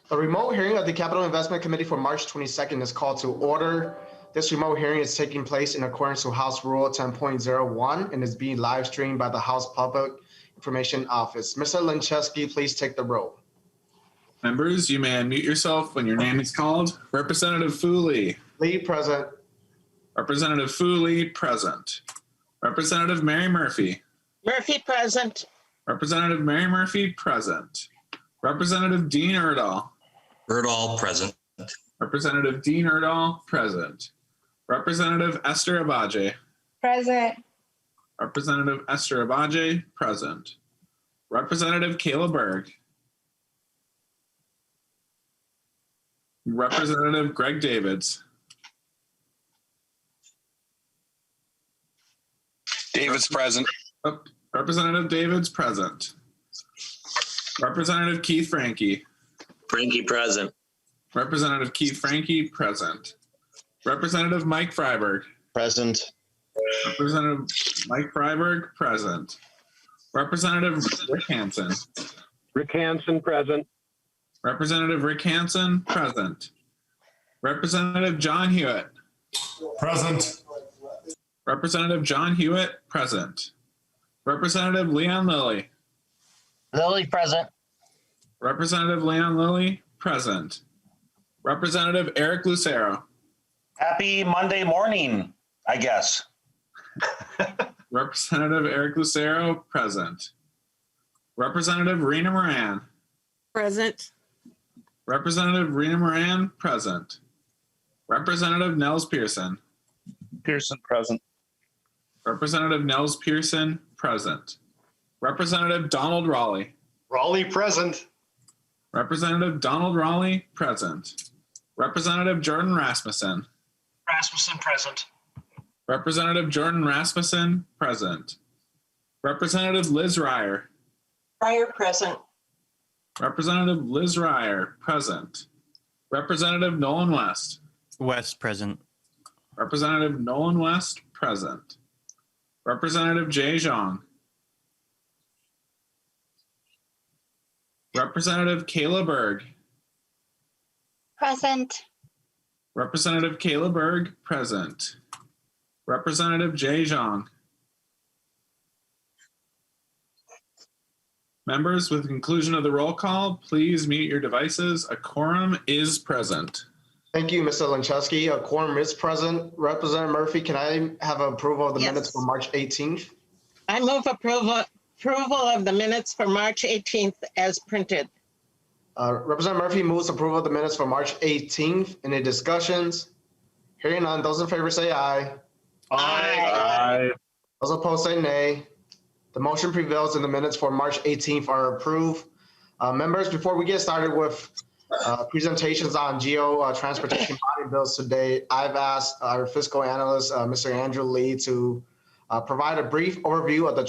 A remote hearing of the Capital Investment Committee for March 22nd is called to order. This remote hearing is taking place in accordance to House Rule 10.01 and is being live streamed by the House Public Information Office. Mr. Lincheski, please take the roll. Members, you may unmute yourself when your name is called. Representative Fooley. Lee, present. Representative Fooley, present. Representative Mary Murphy. Murphy, present. Representative Mary Murphy, present. Representative Dean Erdahl. Erdahl, present. Representative Dean Erdahl, present. Representative Esther Agbaje. Present. Representative Esther Agbaje, present. Representative Kayla Berg. Representative Greg Davids. Davids present. Representative Davids present. Representative Keith Franke. Franke, present. Representative Keith Franke, present. Representative Mike Freiberg. Present. Representative Mike Freiberg, present. Representative Rick Hansen. Rick Hansen, present. Representative Rick Hansen, present. Representative John Hewitt. Present. Representative John Hewitt, present. Representative Leon Lilly. Lily, present. Representative Leon Lilly, present. Representative Eric Lucero. Happy Monday morning, I guess. Representative Eric Lucero, present. Representative Rena Moran. Present. Representative Rena Moran, present. Representative Nels Pearson. Pearson present. Representative Nels Pearson, present. Representative Donald Raleigh. Raleigh, present. Representative Donald Raleigh, present. Representative Jordan Rasmussen. Rasmussen, present. Representative Jordan Rasmussen, present. Representative Liz Ryer. Ryer, present. Representative Liz Ryer, present. Representative Nolan West. West, present. Representative Nolan West, present. Representative Jay Xiong. Representative Kayla Berg. Present. Representative Kayla Berg, present. Representative Jay Xiong. Members, with the conclusion of the roll call, please mute your devices. A quorum is present. Thank you, Mr. Lincheski. A quorum is present. Representative Murphy, can I have approval of the minutes for March 18th? I move approval of the minutes for March 18th as printed. Representative Murphy moves approval of the minutes for March 18th. Any discussions? Hearing none, those in favor say aye. Aye. Those opposed say nay. The motion prevails and the minutes for March 18th are approved. Members, before we get started with presentations on geo transportation bonding bills today, I've asked our fiscal analyst, Mr. Andrew Lee, to provide a brief overview of the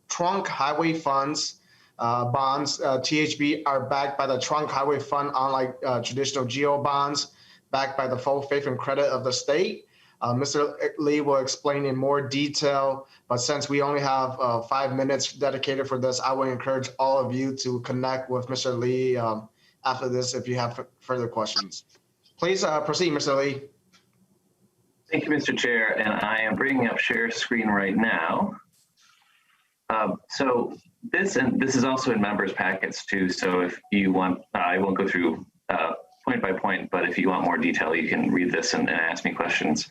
trunk highway funds. Bonds, THB, are backed by the trunk highway fund, unlike traditional geo bonds, backed by the full faith and credit of the state. Mr. Lee will explain in more detail, but since we only have 5 minutes dedicated for this, I would encourage all of you to connect with Mr. Lee after this if you have further questions. Please proceed, Mr. Lee. Thank you, Mr. Chair, and I am bringing up share screen right now. So this is also in members packets too, so if you want, I won't go through point by point, but if you want more detail, you can read this and ask me questions.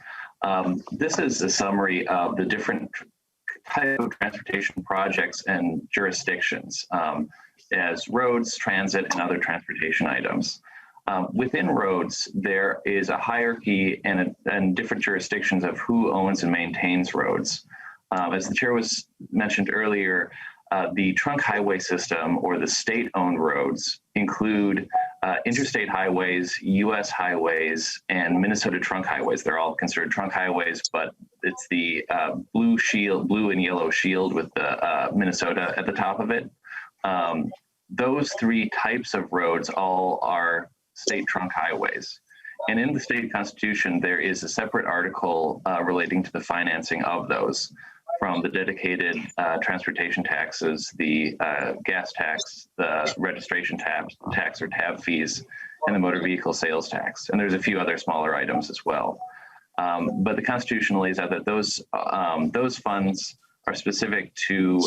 This is a summary of the different type of transportation projects and jurisdictions as roads, transit, and other transportation items. Within roads, there is a hierarchy and different jurisdictions of who owns and maintains roads. As the chair was mentioned earlier, the trunk highway system or the state-owned roads include interstate highways, U.S. highways, and Minnesota trunk highways. They're all considered trunk highways, but it's the blue and yellow shield with the Minnesota at the top of it. Those three types of roads all are state trunk highways. And in the state constitution, there is a separate article relating to the financing of those. from the dedicated transportation taxes, the gas tax, the registration tax or tab fees, and the motor vehicle sales tax. And there's a few other smaller items as well. But the Constitution lays out that those funds are specific to,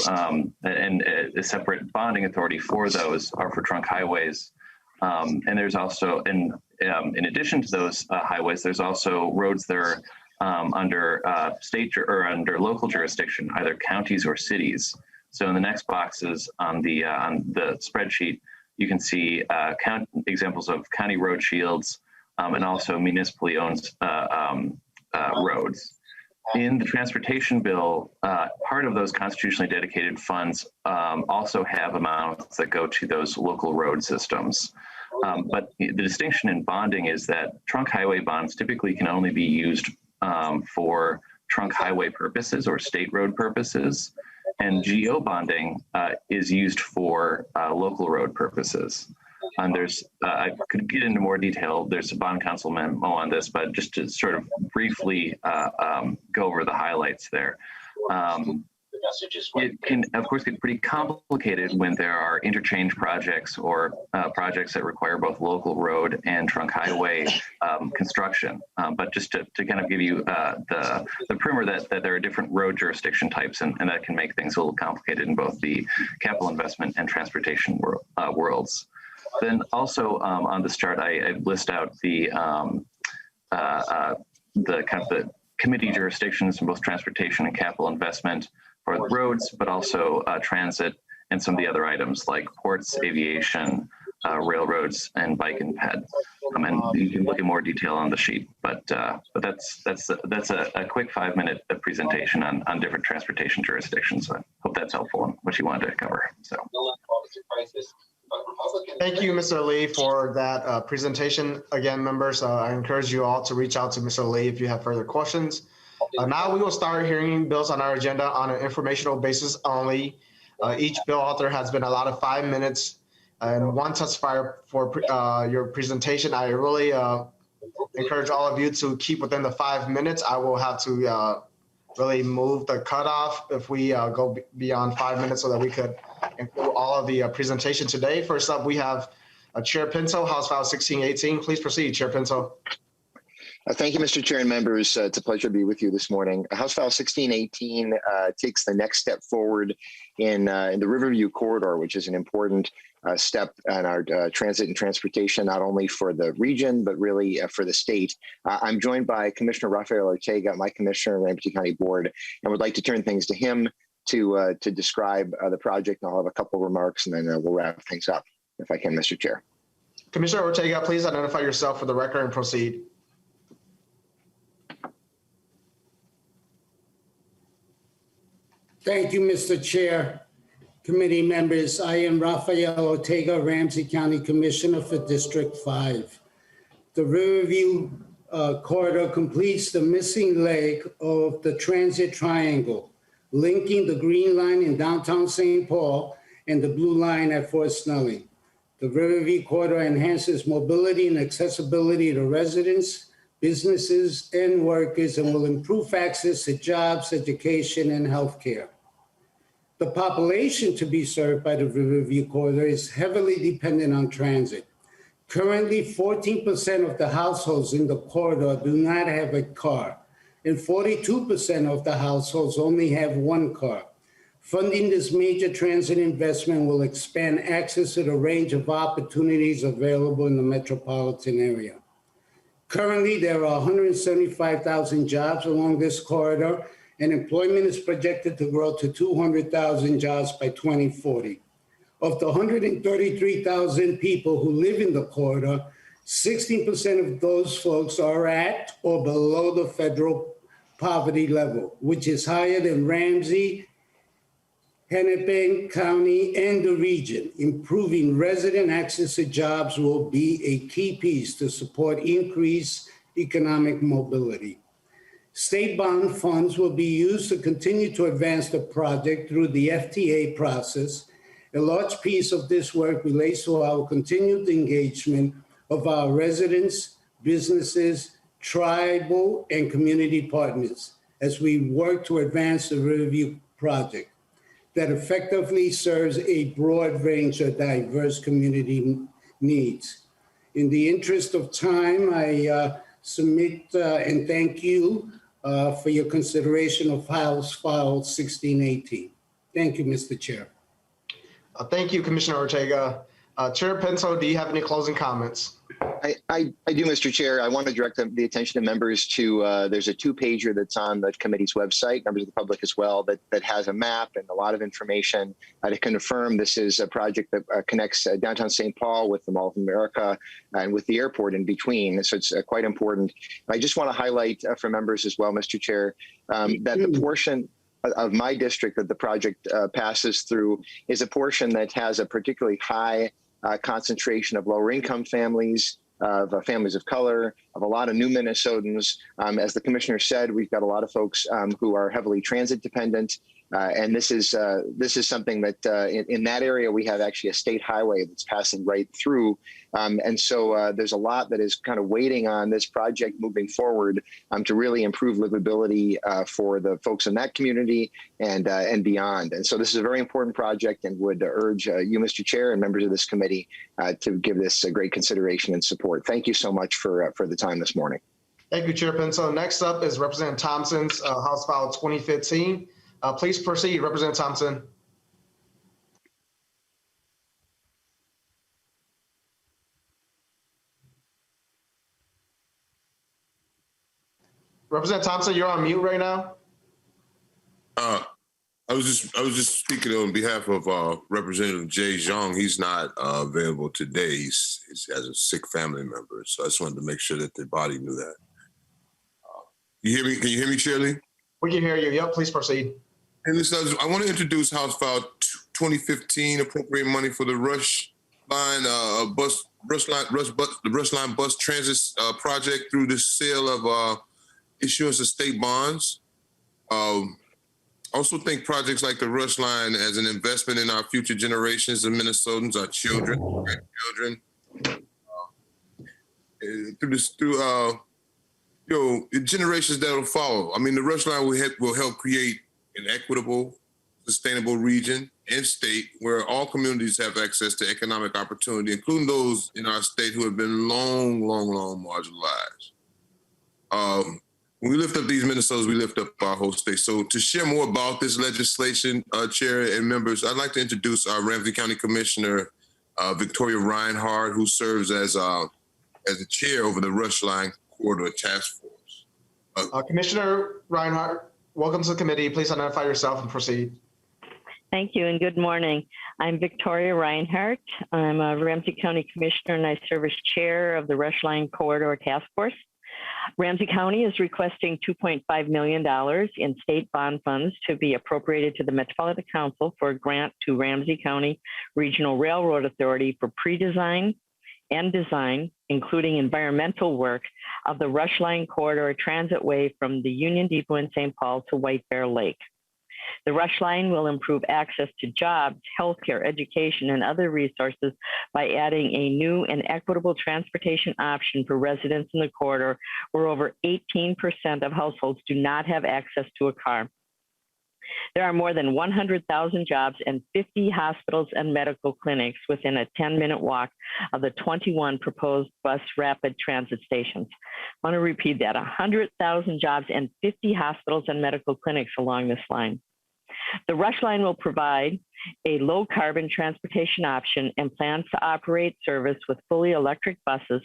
and a separate bonding authority for those are for trunk highways. And there's also, in addition to those highways, there's also roads that are under state or under local jurisdiction, either counties or cities. So in the next boxes on the spreadsheet, you can see examples of county road shields and also municipally owned roads. In the transportation bill, part of those constitutionally dedicated funds also have amounts that go to those local road systems. But the distinction in bonding is that trunk highway bonds typically can only be used for trunk highway purposes or state road purposes, and GO bonding is used for local road purposes. And there's, I could get into more detail, there's a bond council memo on this, but just to sort of briefly go over the highlights there. It can, of course, get pretty complicated when there are interchange projects or projects that require both local road and trunk highway construction. But just to kind of give you the primer that there are different road jurisdiction types, and that can make things a little complicated in both the capital investment and transportation worlds. Then also on this chart, I list out the committee jurisdictions in both transportation and capital investment for the roads, but also transit and some of the other items like ports, aviation, railroads, and bike and ped. And you can look in more detail on the sheet, but that's a quick 5-minute presentation on different transportation jurisdictions. So I hope that's helpful in what you wanted to cover. So. Thank you, Mr. Lee, for that presentation. Again, members, I encourage you all to reach out to Mr. Lee if you have further questions. Now we will start hearing bills on our agenda on an informational basis only. Each bill author has been allotted 5 minutes and one testifier for your presentation. I really encourage all of you to keep within the 5 minutes. I will have to really move the cutoff if we go beyond 5 minutes so that we could include all of the presentation today. First up, we have Chair Pinto, House File 1618. Please proceed, Chair Pinto. Thank you, Mr. Chair and members. It's a pleasure to be with you this morning. House File 1618 takes the next step forward in the Riverview Corridor, which is an important step in our transit and transportation, not only for the region, but really for the state. I'm joined by Commissioner Rafael Ortega, my commissioner of the Hennepin County Board, and would like to turn things to him to describe the project. And I'll have a couple of remarks, and then we'll wrap things up, if I can, Mr. Chair. Commissioner Ortega, please identify yourself for the record and proceed. Thank you, Mr. Chair, committee members. I am Rafael Ortega, Ramsey County Commissioner for District 5. The Riverview Corridor completes the missing leg of the transit triangle, linking the Green Line in downtown St. Paul and the Blue Line at Fort Snelling. The Riverview Corridor enhances mobility and accessibility to residents, businesses, and workers, and will improve access to jobs, education, and healthcare. The population to be served by the Riverview Corridor is heavily dependent on transit. Currently, 14% of the households in the corridor do not have a car, and 42% of the households only have one car. Funding this major transit investment will expand access to the range of opportunities available in the metropolitan area. Currently, there are 175,000 jobs along this corridor, and employment is projected to grow to 200,000 jobs by 2040. Of the 133,000 people who live in the corridor, 16% of those folks are at or below the federal poverty level, which is higher than Ramsey, Hennepin County, and the region. Improving resident access to jobs will be a key piece to support increased economic mobility. State bond funds will be used to continue to advance the project through the FTA process. A large piece of this work relates to our continued engagement of our residents, businesses, tribal, and community partners, as we work to advance the Riverview project that effectively serves a broad range of diverse community needs. In the interest of time, I submit and thank you for your consideration of House File 1618. Thank you, Mr. Chair. Thank you, Commissioner Ortega. Chair Pinto, do you have any closing comments? I do, Mr. Chair. I want to direct the attention of members to, there's a 2-pager that's on the committee's website, members of the public as well, that has a map and a lot of information to confirm this is a project that connects downtown St. Paul with the Mall of America and with the airport in between. So it's quite important. I just want to highlight for members as well, Mr. Chair, that the portion of my district that the project passes through is a portion that has a particularly high concentration of lower income families, of families of color, of a lot of new Minnesotans. As the commissioner said, we've got a lot of folks who are heavily transit dependent. And this is something that in that area, we have actually a state highway that's passing right through. And so there's a lot that is kind of waiting on this project moving forward to really improve livability for the folks in that community and beyond. And so this is a very important project and would urge you, Mr. Chair, and members of this committee to give this a great consideration and support. Thank you so much for the time this morning. Thank you, Chair Pinto. Next up is Representative Thompson's House File 2015. Please proceed, Representative Thompson. Representative Thompson, you're on mute right now. I was just speaking on behalf of Representative Xiong. He's not available today. He has a sick family member, so I just wanted to make sure that the body knew that. You hear me? Can you hear me, Shirley? We can hear you. Yep, please proceed. And listen, I want to introduce House File 2015, appropriate money for the Rush Line bus transit project through the sale of issuance of state bonds. Also think projects like the Rush Line as an investment in our future generations of Minnesotans, our children, grandchildren. Generations that will follow. I mean, the Rush Line will help create an equitable, sustainable region and state where all communities have access to economic opportunity, including those in our state who have been long marginalized. When we lift up these Minnesotans, we lift up our whole state. So to share more about this legislation, Chair and members, I'd like to introduce our Ramsey County Commissioner, Victoria Reinhardt, who serves as the chair over the Rush Line Corridor Task Force. Commissioner Reinhardt, welcome to the committee. Please identify yourself and proceed. Thank you and good morning. I'm Victoria Reinhardt. I'm a Ramsey County Commissioner and I serve as chair of the Rush Line Corridor Task Force. Ramsey County is requesting $2.5 million in state bond funds to be appropriated to the Metropolitan Council for a grant to Ramsey County Regional Railroad Authority for pre-design and design, including environmental work of the Rush Line Corridor Transitway from the Union Depot in St. Paul to White Bear Lake. The Rush Line will improve access to jobs, healthcare, education, and other resources by adding a new and equitable transportation option for residents in the corridor, where over 18% of households do not have access to a car. There are more than 100,000 jobs and 50 hospitals and medical clinics within a 10-minute walk of the 21 proposed bus rapid transit stations. I want to repeat that, 100,000 jobs and 50 hospitals and medical clinics along this line. The Rush Line will provide a low carbon transportation option and plans to operate service with fully electric buses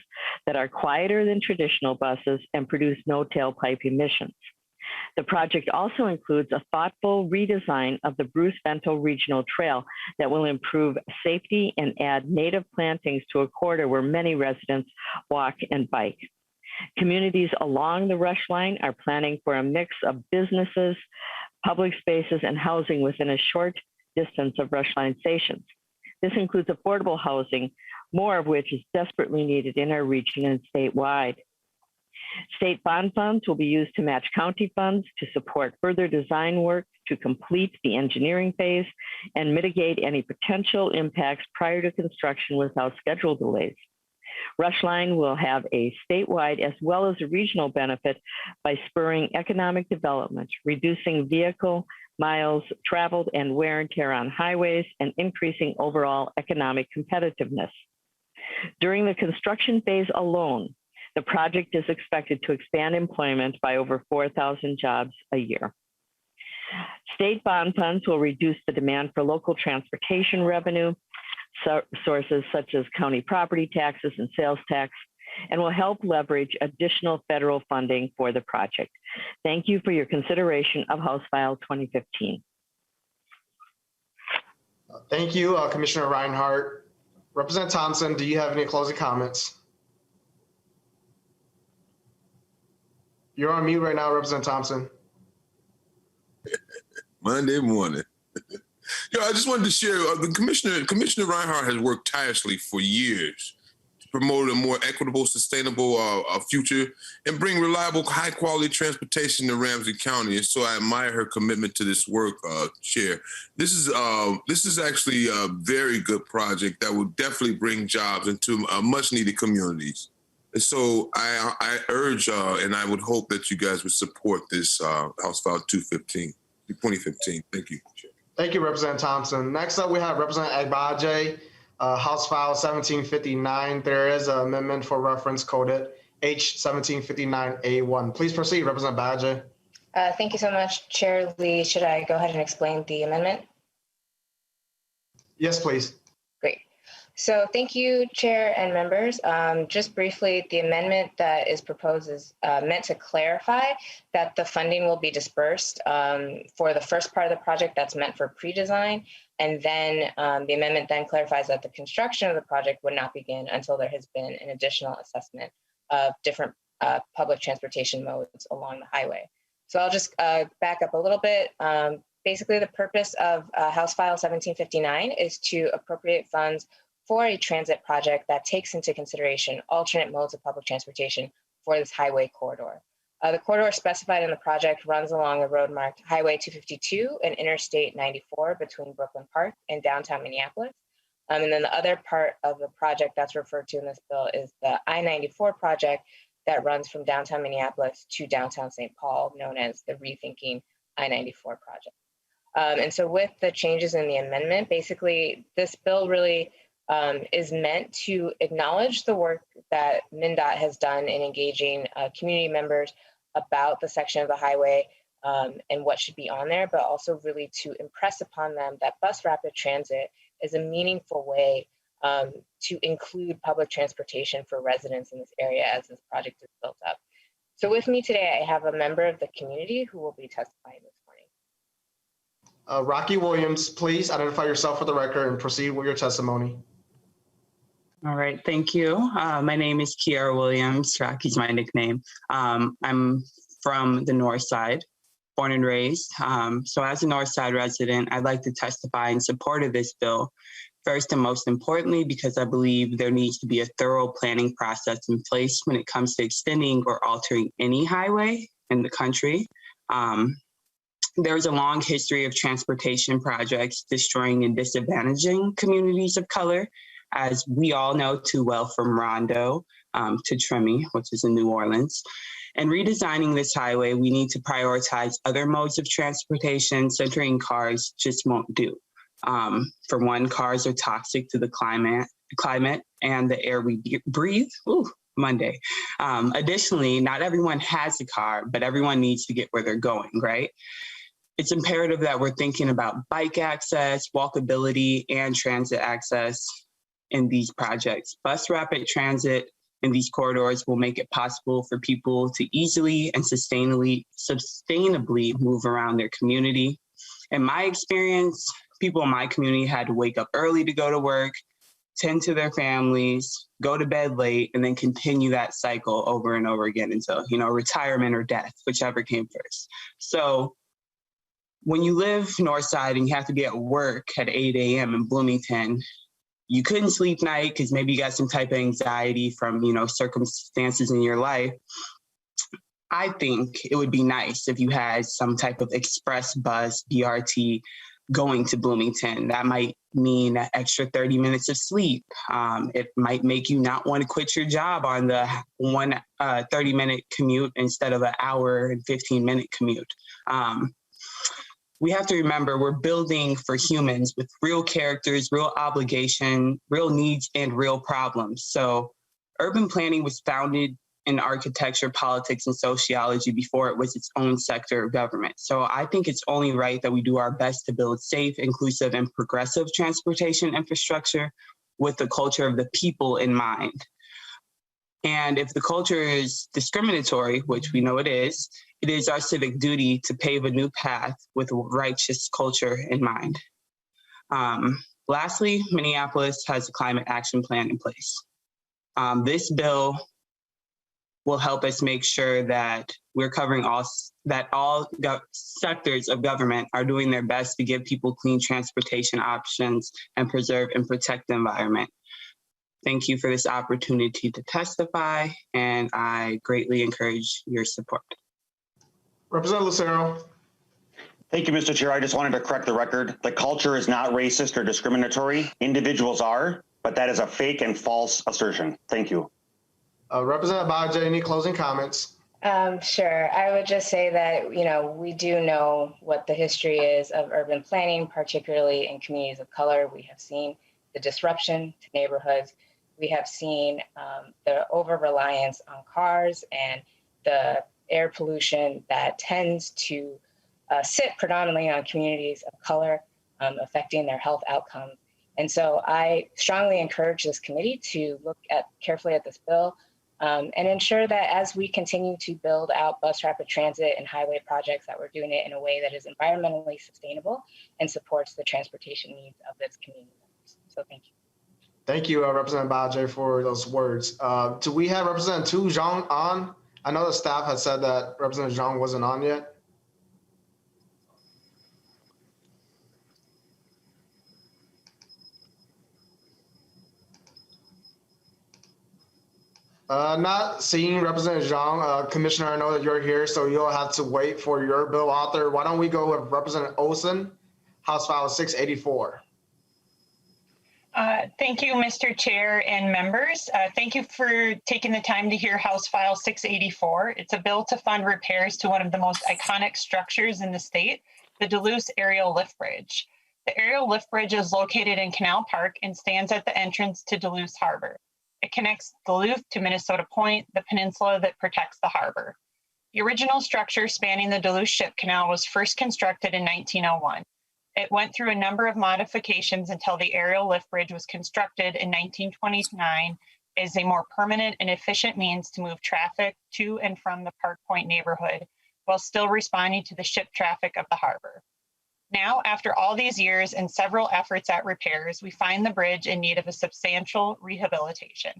that are quieter than traditional buses and produce no tailpipe emissions. The project also includes a thoughtful redesign of the Bruce Bento Regional Trail that will improve safety and add native plantings to a corridor where many residents walk and bike. Communities along the Rush Line are planning for a mix of businesses, public spaces, and housing within a short distance of Rush Line stations. This includes affordable housing, more of which is desperately needed in our region and statewide. State bond funds will be used to match county funds to support further design work to complete the engineering phase and mitigate any potential impacts prior to construction without schedule delays. Rush Line will have a statewide as well as a regional benefit by spurring economic development, reducing vehicle miles traveled and wear and tear on highways, and increasing overall economic competitiveness. During the construction phase alone, the project is expected to expand employment by over 4,000 jobs a year. State bond funds will reduce the demand for local transportation revenue sources such as county property taxes and sales tax, and will help leverage additional federal funding for the project. Thank you for your consideration of House File 2015. Thank you, Commissioner Reinhardt. Representative Thompson, do you have any closing comments? You're on mute right now, Representative Thompson. Monday morning. I just wanted to share, Commissioner Reinhardt has worked tirelessly for years to promote a more equitable, sustainable future and bring reliable, high-quality transportation to Ramsey County. And so I admire her commitment to this work, Chair. This is actually a very good project that will definitely bring jobs into much-needed communities. And so I urge and I would hope that you guys would support this House File 2015. Thank you, Chair. Thank you, Representative Thompson. Next up, we have Representative Agbaje, House File 1759. There is an amendment for reference coded H1759A1. Please proceed, Representative Agbaje. Thank you so much, Chair Lee. Should I go ahead and explain the amendment? Yes, please. Great. So thank you, Chair and members. Just briefly, the amendment that is proposed is meant to clarify that the funding will be dispersed for the first part of the project that's meant for pre-design. And then the amendment then clarifies that the construction of the project would not begin until there has been an additional assessment of different public transportation modes along the highway. So I'll just back up a little bit. Basically, the purpose of House File 1759 is to appropriate funds for a transit project that takes into consideration alternate modes of public transportation for this highway corridor. The corridor specified in the project runs along a road marked Highway 252 and Interstate 94 between Brooklyn Park and downtown Minneapolis. And then the other part of the project that's referred to in this bill is the I-94 project that runs from downtown Minneapolis to downtown St. Paul, known as the Rethinking I-94 project. And so with the changes in the amendment, basically this bill really is meant to acknowledge the work that MnDOT has done in engaging community members about the section of the highway and what should be on there, but also really to impress upon them that bus rapid transit is a meaningful way to include public transportation for residents in this area as this project is built up. So with me today, I have a member of the community who will be testifying this morning. Rocky Williams, please identify yourself for the record and proceed with your testimony. All right, thank you. My name is Kiara Williams. Rocky's my nickname. I'm from the North Side, born and raised. So as a North Side resident, I'd like to testify in support of this bill. First and most importantly, because I believe there needs to be a thorough planning process in place when it comes to extending or altering any highway in the country. There's a long history of transportation projects destroying and disadvantaging communities of color, as we all know too well, from Rondo to Tremy, which is in New Orleans. And redesigning this highway, we need to prioritize other modes of transportation. Centering cars just won't do. For one, cars are toxic to the climate and the air we breathe. Ooh, Monday. Additionally, not everyone has a car, but everyone needs to get where they're going, right? It's imperative that we're thinking about bike access, walkability, and transit access in these projects. Bus rapid transit in these corridors will make it possible for people to easily and sustainably move around their community. In my experience, people in my community had to wake up early to go to work, tend to their families, go to bed late, and then continue that cycle over and over again until, retirement or death, whichever came first. So when you live North Side and you have to be at work at 8 a.m. in Bloomington, you couldn't sleep night because maybe you got some type of anxiety from, circumstances in your life. I think it would be nice if you had some type of express bus, BRT, going to Bloomington. That might mean an extra 30 minutes of sleep. It might make you not want to quit your job on the 30-minute commute instead of an hour and 15-minute commute. We have to remember we're building for humans with real characters, real obligation, real needs, and real problems. So urban planning was founded in architecture, politics, and sociology before it was its own sector of government. So I think it's only right that we do our best to build safe, inclusive, and progressive transportation infrastructure with the culture of the people in mind. And if the culture is discriminatory, which we know it is our civic duty to pave a new path with a righteous culture in mind. Lastly, Minneapolis has a climate action plan in place. This bill will help us make sure that we're covering all sectors of government are doing their best to give people clean transportation options and preserve and protect the environment. Thank you for this opportunity to testify, and I greatly encourage your support. Representative Lucero. Thank you, Mr. Chair. I just wanted to correct the record. The culture is not racist or discriminatory. Individuals are, but that is a fake and false assertion. Thank you. Representative Agbaje, any closing comments? Sure. I would just say that, we do know what the history is of urban planning, particularly in communities of color. We have seen the disruption to neighborhoods. We have seen the over-reliance on cars and the air pollution that tends to sit predominantly on communities of color, affecting their health outcomes. And so I strongly encourage this committee to look carefully at this bill and ensure that as we continue to build out bus rapid transit and highway projects, that we're doing it in a way that is environmentally sustainable and supports the transportation needs of its community members. So thank you. Thank you, Representative Agbaje, for those words. Do we have Representative Xiong on? I know the staff had said that Representative Xiong wasn't on yet. Not seeing Representative Xiong. Commissioner, I know that you're here, so you'll have to wait for your bill author. Why don't we go with Representative Olson, House File 684. Thank you, Mr. Chair and members. Thank you for taking the time to hear House File 684. It's a bill to fund repairs to one of the most iconic structures in the state, the Duluth Aerial Lift Bridge. The Aerial Lift Bridge is located in Canal Park and stands at the entrance to Duluth Harbor. It connects Duluth to Minnesota Point, the peninsula that protects the harbor. The original structure spanning the Duluth Ship Canal was first constructed in 1901. It went through a number of modifications until the aerial lift bridge was constructed in 1929 as a more permanent and efficient means to move traffic to and from the Park Point neighborhood while still responding to the ship traffic of the harbor. Now, after all these years and several efforts at repairs, we find the bridge in need of a substantial rehabilitation.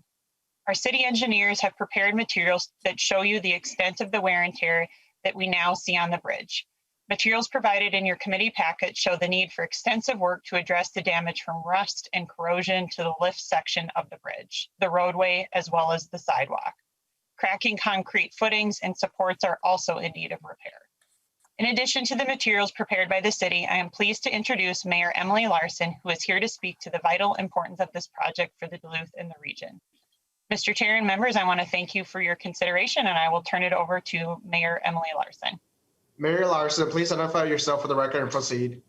Our city engineers have prepared materials that show you the extent of the wear and tear that we now see on the bridge. Materials provided in your committee packet show the need for extensive work to address the damage from rust and corrosion to the lift section of the bridge, the roadway, as well as the sidewalk. Cracking concrete footings and supports are also in need of repair. In addition to the materials prepared by the city, I am pleased to introduce Mayor Emily Larson, who is here to speak to the vital importance of this project for the Duluth and the region. Mr. Chair and members, I want to thank you for your consideration, and I will turn it over to Mayor Emily Larson. Mayor Larson, please identify yourself for the record and proceed.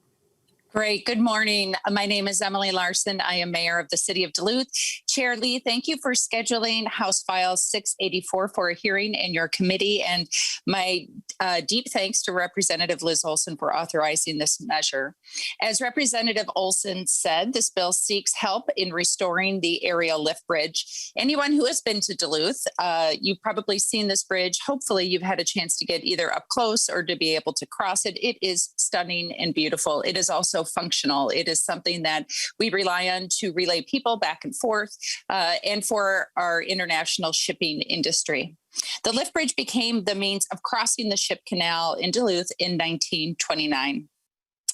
Great. Good morning. My name is Emily Larson. I am mayor of the city of Duluth. Chair Lee, thank you for scheduling House File 684 for a hearing in your committee. And my deep thanks to Representative Liz Olson for authorizing this measure. As Representative Olson said, this bill seeks help in restoring the aerial lift bridge. Anyone who has been to Duluth, you've probably seen this bridge. Hopefully you've had a chance to get either up close or to be able to cross it. It is stunning and beautiful. It is also functional. It is something that we rely on to relay people back and forth and for our international shipping industry. The lift bridge became the means of crossing the ship canal in Duluth in 1929.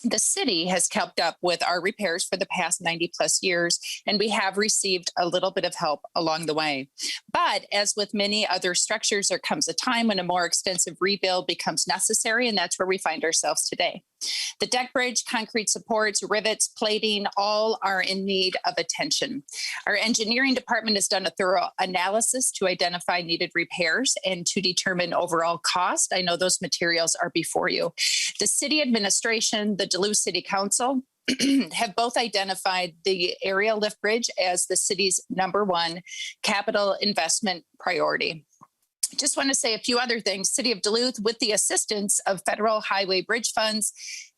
The city has kept up with our repairs for the past 90 plus years, and we have received a little bit of help along the way. But as with many other structures, there comes a time when a more extensive rebuild becomes necessary, and that's where we find ourselves today. The deck bridge, concrete supports, rivets, plating, all are in need of attention. Our engineering department has done a thorough analysis to identify needed repairs and to determine overall cost. I know those materials are before you. The city administration, the Duluth City Council, have both identified the aerial lift bridge as the city's #1 capital investment priority. Just want to say a few other things. City of Duluth, with the assistance of federal highway bridge funds,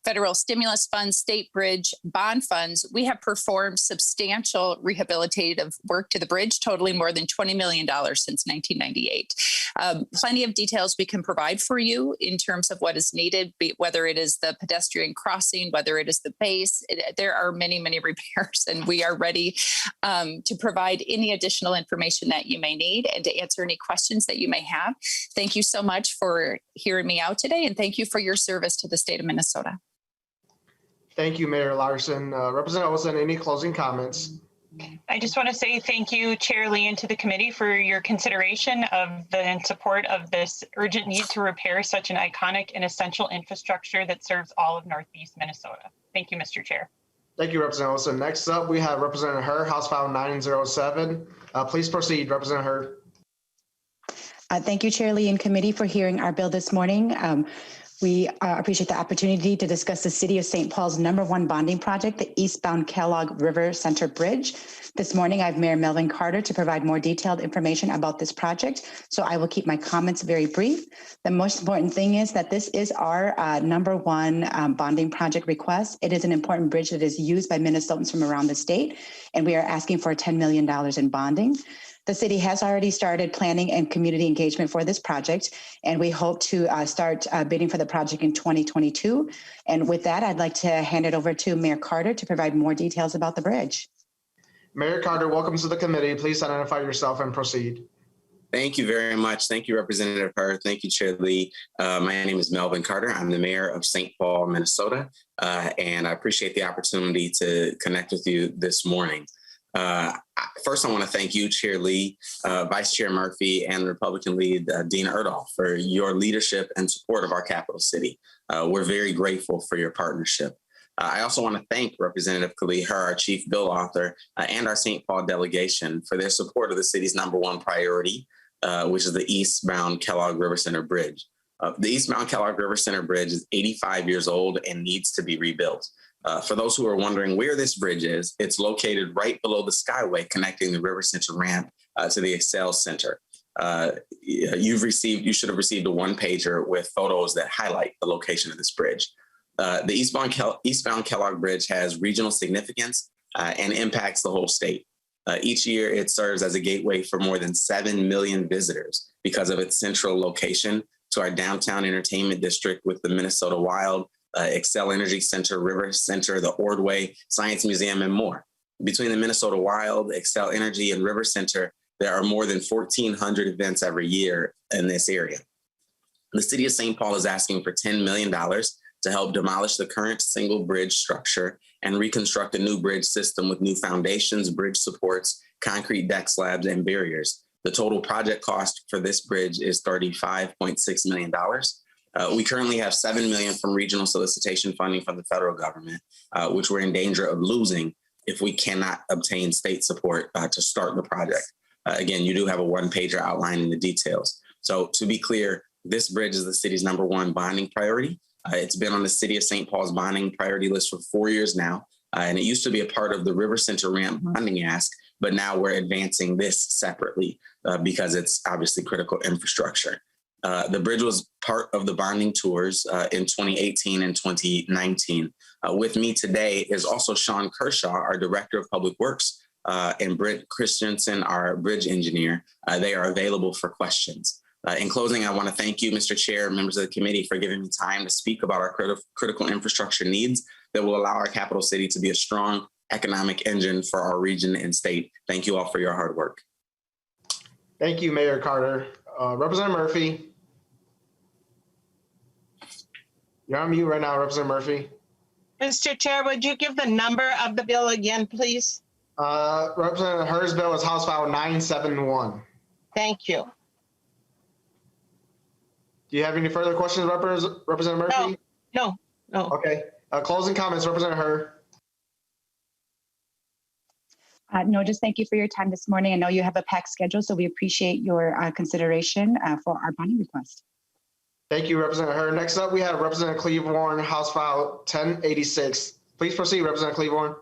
federal stimulus funds, state bridge bond funds, we have performed substantial rehabilitative work to the bridge, totaling more than $20 million since 1998. Plenty of details we can provide for you in terms of what is needed, whether it is the pedestrian crossing, whether it is the base. There are many, many repairs, and we are ready to provide any additional information that you may need and to answer any questions that you may have. Thank you so much for hearing me out today, and thank you for your service to the state of Minnesota. Thank you, Mayor Larson. Representative Olson, any closing comments? I just want to say thank you, Chair Lee, and to the committee for your consideration of and support of this urgent need to repair such an iconic and essential infrastructure that serves all of Northeast Minnesota. Thank you, Mr. Chair. Thank you, Representative Olson. Next up, we have Representative Her, House File 907. Please proceed, Representative Her. Thank you, Chair Lee and committee, for hearing our bill this morning. We appreciate the opportunity to discuss the City of St. Paul's #1 bonding project, the eastbound Kellogg River Center Bridge. This morning, I have Mayor Melvin Carter to provide more detailed information about this project, so I will keep my comments very brief. The most important thing is that this is our #1 bonding project request. It is an important bridge that is used by Minnesotans from around the state, and we are asking for $10 million in bonding. The city has already started planning and community engagement for this project, and we hope to start bidding for the project in 2022. And with that, I'd like to hand it over to Mayor Carter to provide more details about the bridge. Mayor Carter, welcome to the committee. Please identify yourself and proceed. Thank you very much. Thank you, Representative Hurd. Thank you, Chair Lee. My name is Melvin Carter. I'm the mayor of St. Paul, Minnesota, and I appreciate the opportunity to connect with you this morning. First, I want to thank you, Chair Lee, Vice Chair Murphy, and Republican lead Dean Erdahl for your leadership and support of our capital city. We're very grateful for your partnership. I also want to thank Representative Khalid Her, our chief bill author, and our St. Paul delegation for their support of the city's #1 priority, which is the eastbound Kellogg River Center Bridge. The eastbound Kellogg River Center Bridge is 85 years old and needs to be rebuilt. For those who are wondering where this bridge is, it's located right below the Skyway connecting the River Center ramp to the Excel Center. You should have received a one-pager with photos that highlight the location of this bridge. The eastbound Kellogg Bridge has regional significance and impacts the whole state. Each year, it serves as a gateway for more than 7 million visitors because of its central location to our downtown entertainment district with the Minnesota Wild, Excel Energy Center, River Center, the Ordway, Science Museum, and more. Between the Minnesota Wild, Excel Energy, and River Center, there are more than 1,400 events every year in this area. The city of St. Paul is asking for $10 million to help demolish the current single bridge structure and reconstruct a new bridge system with new foundations, bridge supports, concrete deck slabs, and barriers. The total project cost for this bridge is $35.6 million. We currently have $7 million from regional solicitation funding from the federal government, which we're in danger of losing if we cannot obtain state support to start the project. Again, you do have a one-pager outlining the details. So to be clear, this bridge is the city's #1 bonding priority. It's been on the city of St. Paul's bonding priority list for 4 years now, and it used to be a part of the River Center ramp bonding ask, but now we're advancing this separately because it's obviously critical infrastructure. The bridge was part of the bonding tours in 2018 and 2019. With me today is also Sean Kershaw, our Director of Public Works, and Britt Christensen, our bridge engineer. They are available for questions. In closing, I want to thank you, Mr. Chair, members of the committee, for giving me time to speak about our critical infrastructure needs that will allow our capital city to be a strong economic engine for our region and state. Thank you all for your hard work. Thank you, Mayor Carter. Representative Murphy. You're on mute right now, Representative Murphy. Mr. Chair, would you give the number of the bill again, please? Representative Hur's bill is House File 971. Thank you. Do you have any further questions, Representative Murphy? No. Oh, Okay. Closing comments, Representative Her. No, just thank you for your time this morning. I know you have a packed schedule, so we appreciate your consideration for our bonding request. Thank you, Representative Her. Next up, we have Representative Klevorn, House File 1086. Please proceed, Representative Klevorn.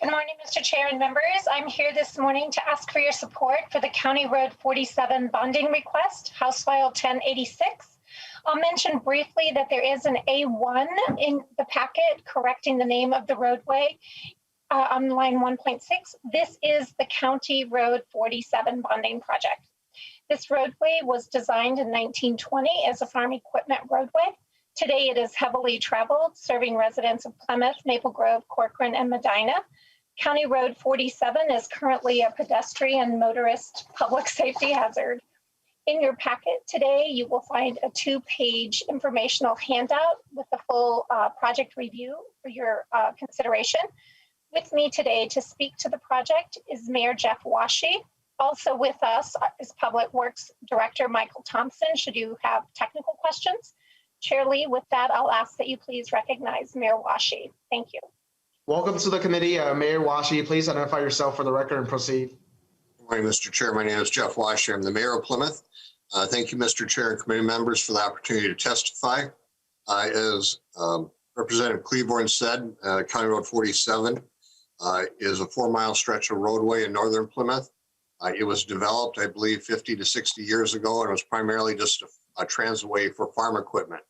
Good morning, Mr. Chair and members. I'm here this morning to ask for your support for the County Road 47 bonding request, House File 1086. I'll mention briefly that there is an A1 in the packet correcting the name of the roadway on line 1.6. This is the County Road 47 bonding project. This roadway was designed in 1920 as a farm equipment roadway. Today it is heavily traveled, serving residents of Plymouth, Maple Grove, Corcoran, and Medina. County Road 47 is currently a pedestrian motorist public safety hazard. In your packet today, you will find a 2-page informational handout with the full project review for your consideration. With me today to speak to the project is Mayor Jeff Washi. Also with us is Public Works Director Michael Thompson, should you have technical questions. Chair Lee, with that, I'll ask that you please recognize Mayor Washi. Thank you. Welcome to the committee. Mayor Washi, please identify yourself for the record and proceed. Good morning, Mr. Chair. My name is Jeff Washi. I'm the mayor of Plymouth. Thank you, Mr. Chair and committee members, for the opportunity to testify. As Representative Klevorn said, County Road 47 is a 4-mile stretch of roadway in northern Plymouth. It was developed, I believe, 50 to 60 years ago, and it was primarily just a transitway for farm equipment.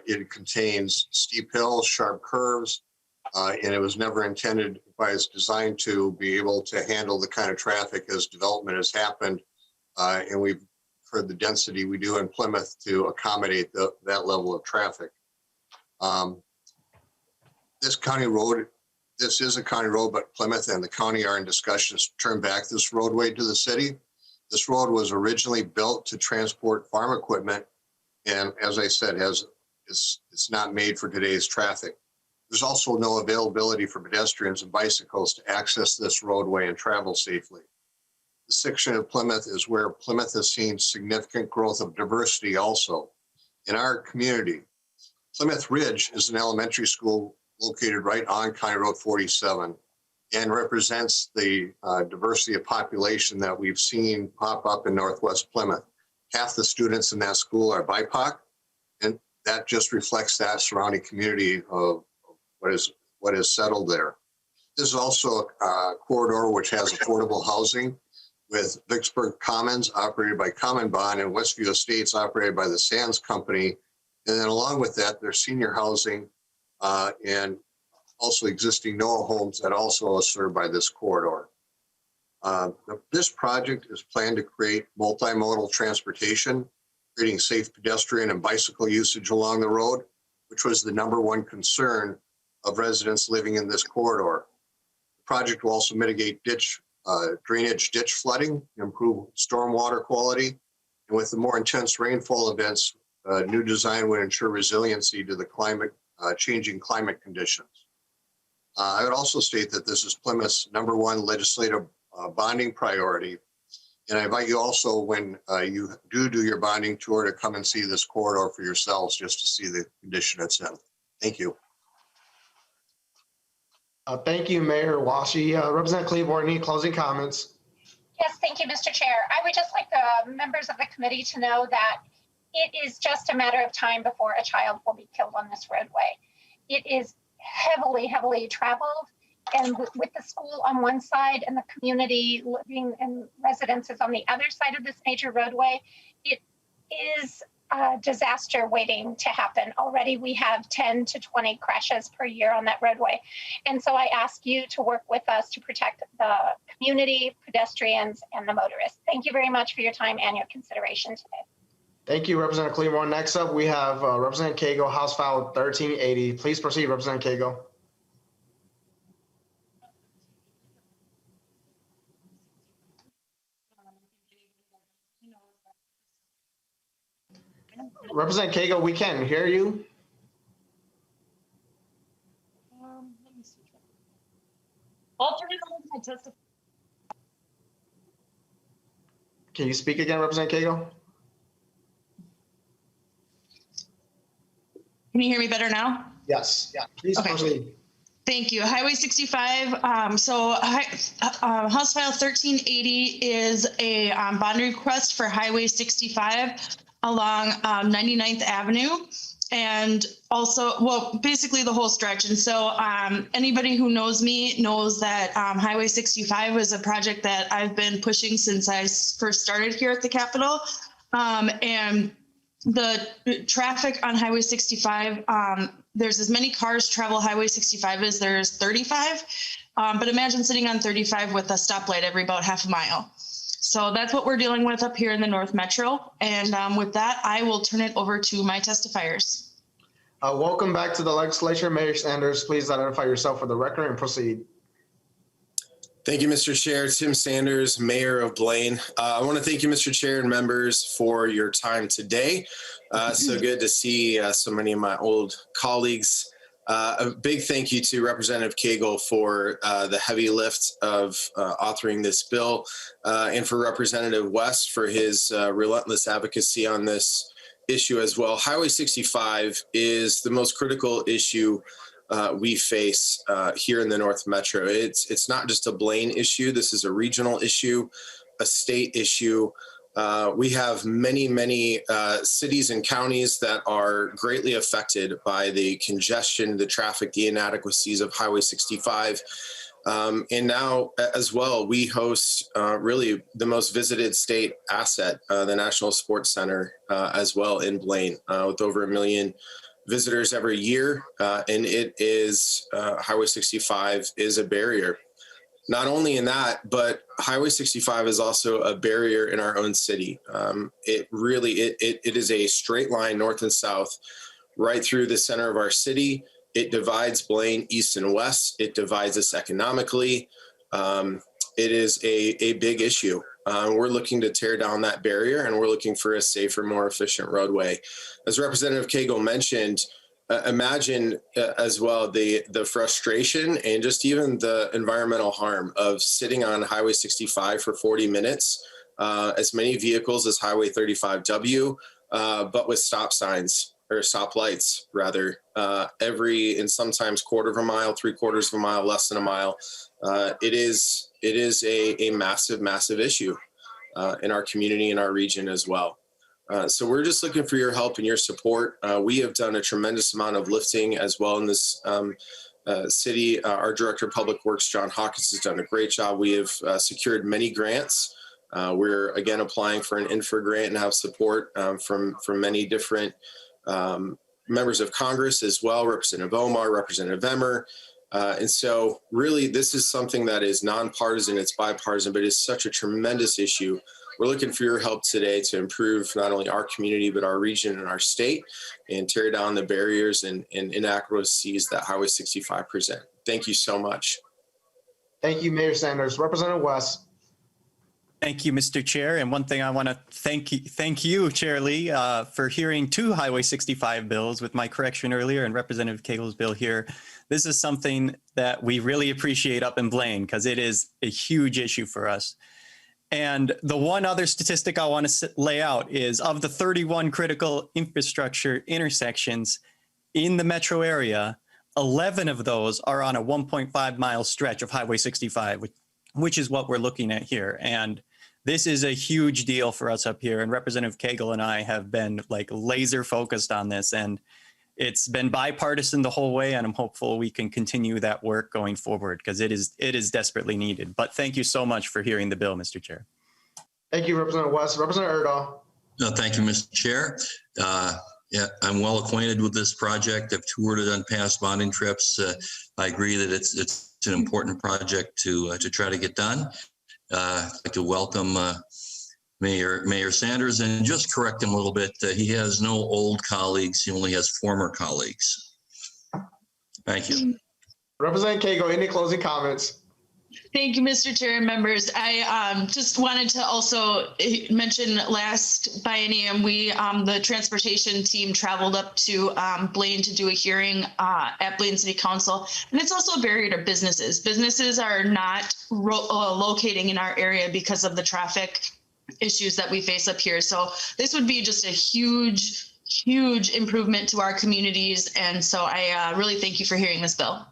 It contains steep hills, sharp curves, and it was never intended by its design to be able to handle the kind of traffic as development has happened. And we've heard the density we do in Plymouth to accommodate that level of traffic. This is a county road, but Plymouth and the county are in discussions to turn back this roadway to the city. This road was originally built to transport farm equipment, and as I said, it's not made for today's traffic. There's also no availability for pedestrians and bicycles to access this roadway and travel safely. This section of Plymouth is where Plymouth has seen significant growth of diversity also. In our community, Plymouth Ridge is an elementary school located right on County Road 47 and represents the diversity of population that we've seen pop up in Northwest Plymouth. Half the students in that school are BIPOC, and that just reflects that surrounding community of what is settled there. This is also a corridor which has affordable housing, with Vicksburg Commons operated by Common Bond and Westview Estates operated by the Sands Company. And then along with that, there's senior housing and also existing NOAA homes that also are served by this corridor. This project is planned to create multimodal transportation, creating safe pedestrian and bicycle usage along the road, which was the #1 concern of residents living in this corridor. The project will also mitigate drainage ditch flooding, improve stormwater quality, and with the more intense rainfall events, new design would ensure resiliency to the changing climate conditions. I would also state that this is Plymouth's #1 legislative bonding priority. And I invite you also, when you do your bonding tour, to come and see this corridor for yourselves, just to see the condition it's in. Thank you. Thank you, Mayor Washi. Representative Klevorn, any closing comments? Yes, thank you, Mr. Chair. I would just like the members of the committee to know that it is just a matter of time before a child will be killed on this roadway. It is heavily, heavily traveled, and with the school on one side and the community living and residences on the other side of this major roadway, it is a disaster waiting to happen. Already we have 10 to 20 crashes per year on that roadway. And so I ask you to work with us to protect the community, pedestrians, and the motorists. Thank you very much for your time and your consideration today. Thank you, Representative Klevorn. Next up, we have Representative Koegel, House File 1380. Please proceed, Representative Koegel. Representative Koegel, we can hear you. Can you speak again, Representative Koegel? Can you hear me better now? Yes. Yeah. Please proceed. Thank you. Highway 65. House File 1380 is a bond request for Highway 65 along 99th Avenue. And also, well, basically the whole stretch. And so anybody who knows me knows that Highway 65 is a project that I've been pushing since I first started here at the Capitol. And the traffic on Highway 65, there's as many cars travel Highway 65 as there's 35. But imagine sitting on 35 with a stoplight every about half a mile. So that's what we're dealing with up here in the North Metro. And with that, I will turn it over to my testifiers. Welcome back to the legislature. Mayor Sanders, please identify yourself for the record and proceed. Thank you, Mr. Chair. Tim Sanders, Mayor of Blaine. I want to thank you, Mr. Chair and members, for your time today. So good to see so many of my old colleagues. A big thank you to Representative Koegel for the heavy lift of authoring this bill, and for Representative West for his relentless advocacy on this issue as well. Highway 65 is the most critical issue we face here in the North Metro. It's not just a Blaine issue. This is a regional issue, a state issue. We have many cities and counties that are greatly affected by the congestion, the traffic, the inadequacies of Highway 65. And now as well, we host really the most visited state asset, the National Sports Center as well in Blaine, with over 1 million visitors every year. And it is, Highway 65 is a barrier. Not only in that, but Highway 65 is also a barrier in our own city. It is a straight line north and south right through the center of our city. It divides Blaine east and west. It divides us economically. It is a big issue. We're looking to tear down that barrier, and we're looking for a safer, more efficient roadway. As Representative Koegel mentioned, imagine as well the frustration and just even the environmental harm of sitting on Highway 65 for 40 minutes, as many vehicles as Highway 35W, but with stop signs or stoplights rather, and sometimes quarter of a mile, 3/4 of a mile, less than a mile. It is a massive issue in our community, in our region as well. So we're just looking for your help and your support. We have done a tremendous amount of lifting as well in this city. Our Director of Public Works, John Hawkins, has done a great job. We have secured many grants. We're again applying for an infra grant and have support from many different members of Congress as well, Representative Omar, Representative Emmer. And so really this is something that is nonpartisan, it's bipartisan, but it's such a tremendous issue. We're looking for your help today to improve not only our community, but our region and our state, and tear down the barriers and inadequacies that Highway 65 present. Thank you so much. Thank you, Mayor Sanders. Representative West. Thank you, Mr. Chair. And one thing I want to thank you, Chair Lee, for hearing 2 Highway 65 bills with my correction earlier and Representative Koegel's bill here. This is something that we really appreciate up in Blaine because it is a huge issue for us. And the one other statistic I want to lay out is of the 31 critical infrastructure intersections in the metro area, 11 of those are on a 1.5 mile stretch of Highway 65, which is what we're looking at here. And this is a huge deal for us up here. And Representative Koegel and I have been like laser focused on this, and it's been bipartisan the whole way. And I'm hopeful we can continue that work going forward because it is desperately needed. But thank you so much for hearing the bill, Mr. Chair. Thank you, Representative West. Representative Erdahl. Thank you, Mr. Chair. Yeah, I'm well acquainted with this project. I've toured it on past bonding trips. I agree that it's an important project to try to get done. I'd like to welcome Mayor Sanders and just correct him a little bit. He has no old colleagues. He only has former colleagues. Thank you. Representative Koegel, any closing comments? Thank you, Mr. Chair and members. I just wanted to also mention last biennium, the transportation team traveled up to Blaine to do a hearing at Blaine City Council. And it's also a barrier to businesses. Businesses are not locating in our area because of the traffic issues that we face up here. So this would be just a huge huge improvement to our communities. And so I really thank you for hearing this bill.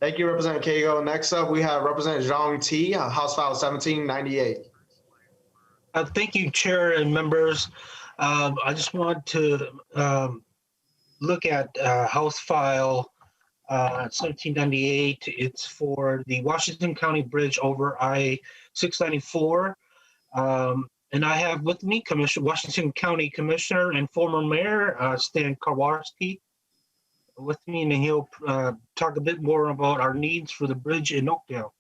Thank you, Representative Koegel. Next up, we have Representative Xiong T, House File 1798. Thank you, Chair and members. I just want to look at House File 1798. It's for the Washington County Bridge over I-694. And I have with me Washington County Commissioner and former Mayor Stan Karwarski with me, and he'll talk a bit more about our needs for the bridge in Oakdale.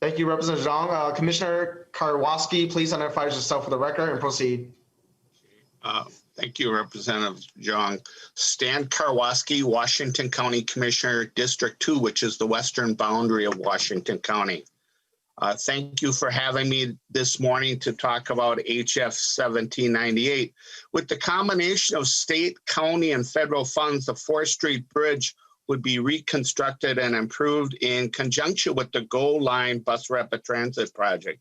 Thank you, Representative Xiong. Commissioner Karwarski, please identify yourself for the record and proceed. Thank you, Representative Xiong. Stan Karwarski, Washington County Commissioner, District 2, which is the western boundary of Washington County. Thank you for having me this morning to talk about HF 1798. With the combination of state, county, and federal funds, the 4th Street Bridge would be reconstructed and improved in conjunction with the GO Line Bus Rapid Transit project.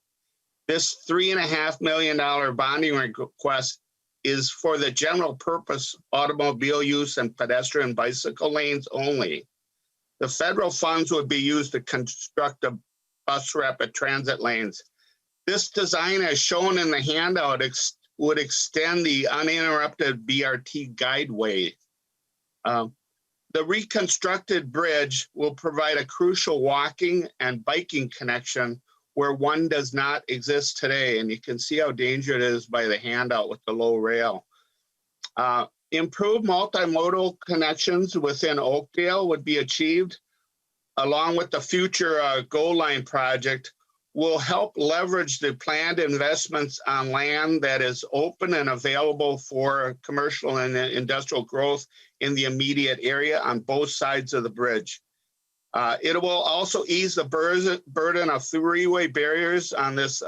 This $3.5 million bonding request is for the general purpose automobile use and pedestrian bicycle lanes only. The federal funds would be used to construct the bus rapid transit lanes. This design, as shown in the handout, would extend the uninterrupted BRT guideway. The reconstructed bridge will provide a crucial walking and biking connection where one does not exist today. And you can see how dangerous it is by the handout with the low rail. Improved multimodal connections within Oakdale would be achieved, along with the future GO Line project, will help leverage the planned investments on land that is open and available for commercial and industrial growth in the immediate area on both sides of the bridge. It will also ease the burden of freeway barriers on this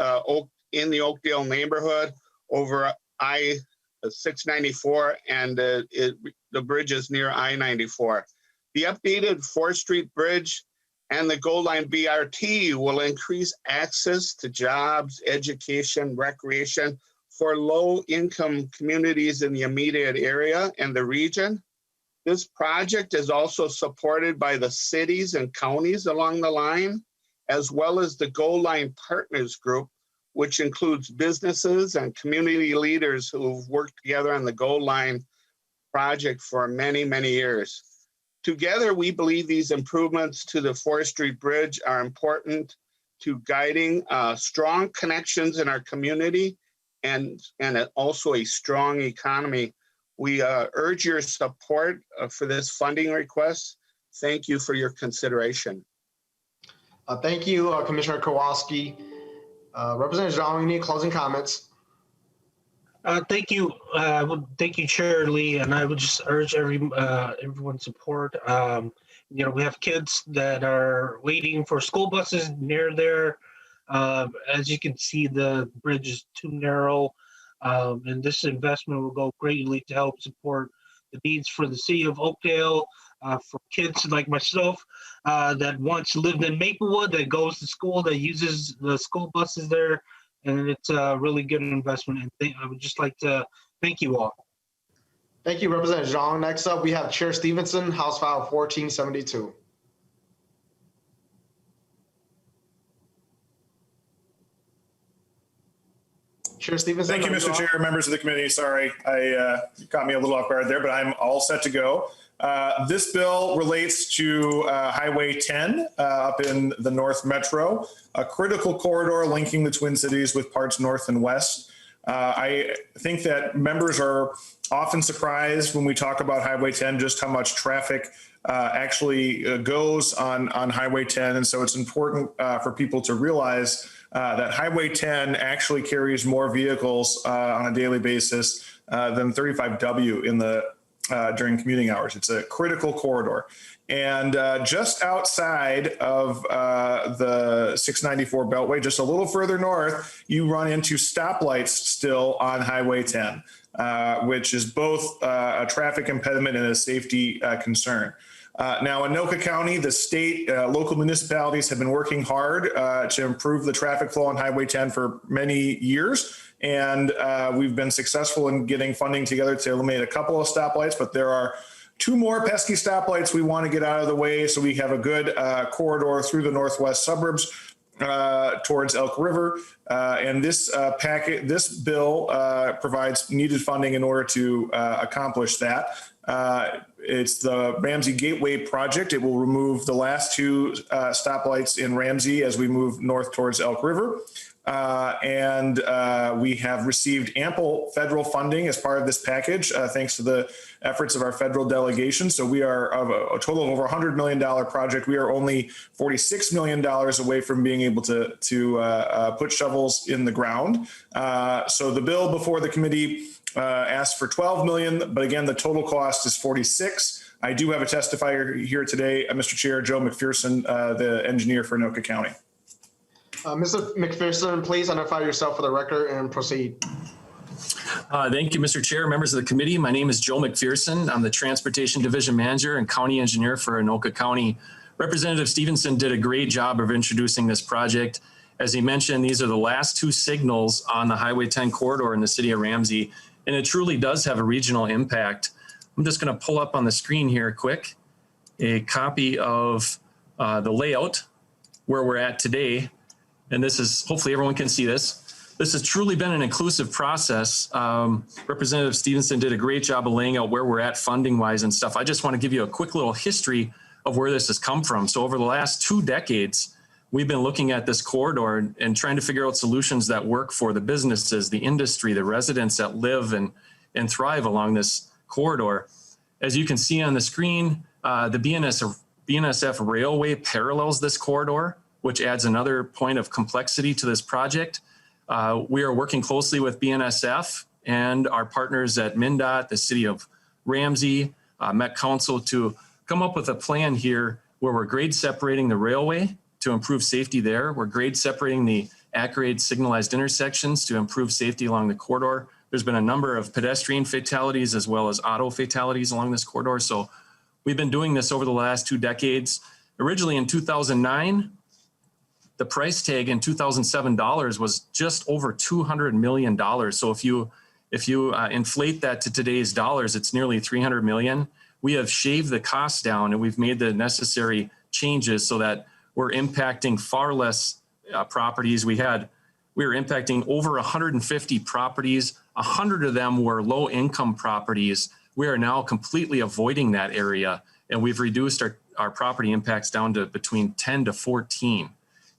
in the Oakdale neighborhood over I-694, and the bridge is near I-94. The updated 4th Street Bridge and the GO Line BRT will increase access to jobs, education, recreation for low-income communities in the immediate area and the region. This project is also supported by the cities and counties along the line, as well as the GO Line Partners Group, which includes businesses and community leaders who've worked together on the GO Line project for many, many years. Together, we believe these improvements to the 4th Street Bridge are important to guiding strong connections in our community and also a strong economy. We urge your support for this funding request. Thank you for your consideration. Thank you, Commissioner Kowalski. Representative Xiong, you need closing comments. Thank you. Thank you, Chair Lee, and I would just urge everyone's support. We have kids that are waiting for school buses near there. As you can see, the bridge is too narrow, and this investment will go greatly to help support the needs for the city of Oakdale, for kids like myself that once lived in Maplewood, that goes to school, that uses the school buses there. And it's a really good investment. And I would just like to thank you all. Thank you, Representative Xiong. Next up, we have Chair Stephenson, House File 1472. Chair Stephenson. Thank you, Mr. Chair, members of the committee. Sorry, you caught me a little off guard there, but I'm all set to go. This bill relates to Highway 10 up in the North Metro, a critical corridor linking the Twin Cities with parts north and west. I think that members are often surprised when we talk about Highway 10 just how much traffic actually goes on Highway 10. And so it's important for people to realize that Highway 10 actually carries more vehicles on a daily basis than 35W in the during commuting hours. It's a critical corridor. And just outside of the 694 Beltway, just a little further north, you run into stoplights still on Highway 10, which is both a traffic impediment and a safety concern. Now, Anoka County, the state, local municipalities have been working hard to improve the traffic flow on Highway 10 for many years. And we've been successful in getting funding together to eliminate a couple of stoplights, but there are 2 more pesky stoplights we want to get out of the way so we have a good corridor through the northwest suburbs towards Elk River. And this bill provides needed funding in order to accomplish that. It's the Ramsey Gateway project. It will remove the last 2 stoplights in Ramsey as we move north towards Elk River. And we have received ample federal funding as part of this package, thanks to the efforts of our federal delegation. So we are of a total of over $100 million project. We are only $46 million away from being able to put shovels in the ground. So the bill before the committee asked for 12 million, but again, the total cost is 46. I do have a testifier here today, Mr. Chair, Joe McPherson, the engineer for Anoka County. Mr. McPherson, please identify yourself for the record and proceed. Thank you, Mr. Chair, members of the committee. My name is Joe McPherson. I'm the Transportation Division Manager and County Engineer for Anoka County. Representative Stephenson did a great job of introducing this project. As he mentioned, these are the last 2 signals on the Highway 10 corridor in the city of Ramsey, and it truly does have a regional impact. I'm just going to pull up on the screen here quick a copy of the layout where we're at today. And this is, hopefully everyone can see this. This has truly been an inclusive process. Representative Stephenson did a great job of laying out where we're at funding wise and stuff. I just want to give you a quick little history of where this has come from. So over the last 2 decades, we've been looking at this corridor and trying to figure out solutions that work for the businesses, the industry, the residents that live and thrive along this corridor. As you can see on the screen, the BNSF Railway parallels this corridor, which adds another point of complexity to this project. We are working closely with BNSF and our partners at MnDOT, the city of Ramsey, Met Council to come up with a plan here where we're grade separating the railway to improve safety there. We're grade separating the at-grade signalized intersections to improve safety along the corridor. There's been a number of pedestrian fatalities as well as auto fatalities along this corridor. So we've been doing this over the last 2 decades. Originally in 2009, the price tag in $2007 was just over $200 million. So if you inflate that to today's dollars, it's nearly 300 million. We have shaved the costs down and we've made the necessary changes so that we're impacting far less properties. We were impacting over 150 properties. 100 of them were low income properties. We are now completely avoiding that area and we've reduced our property impacts down to between 10 to 14.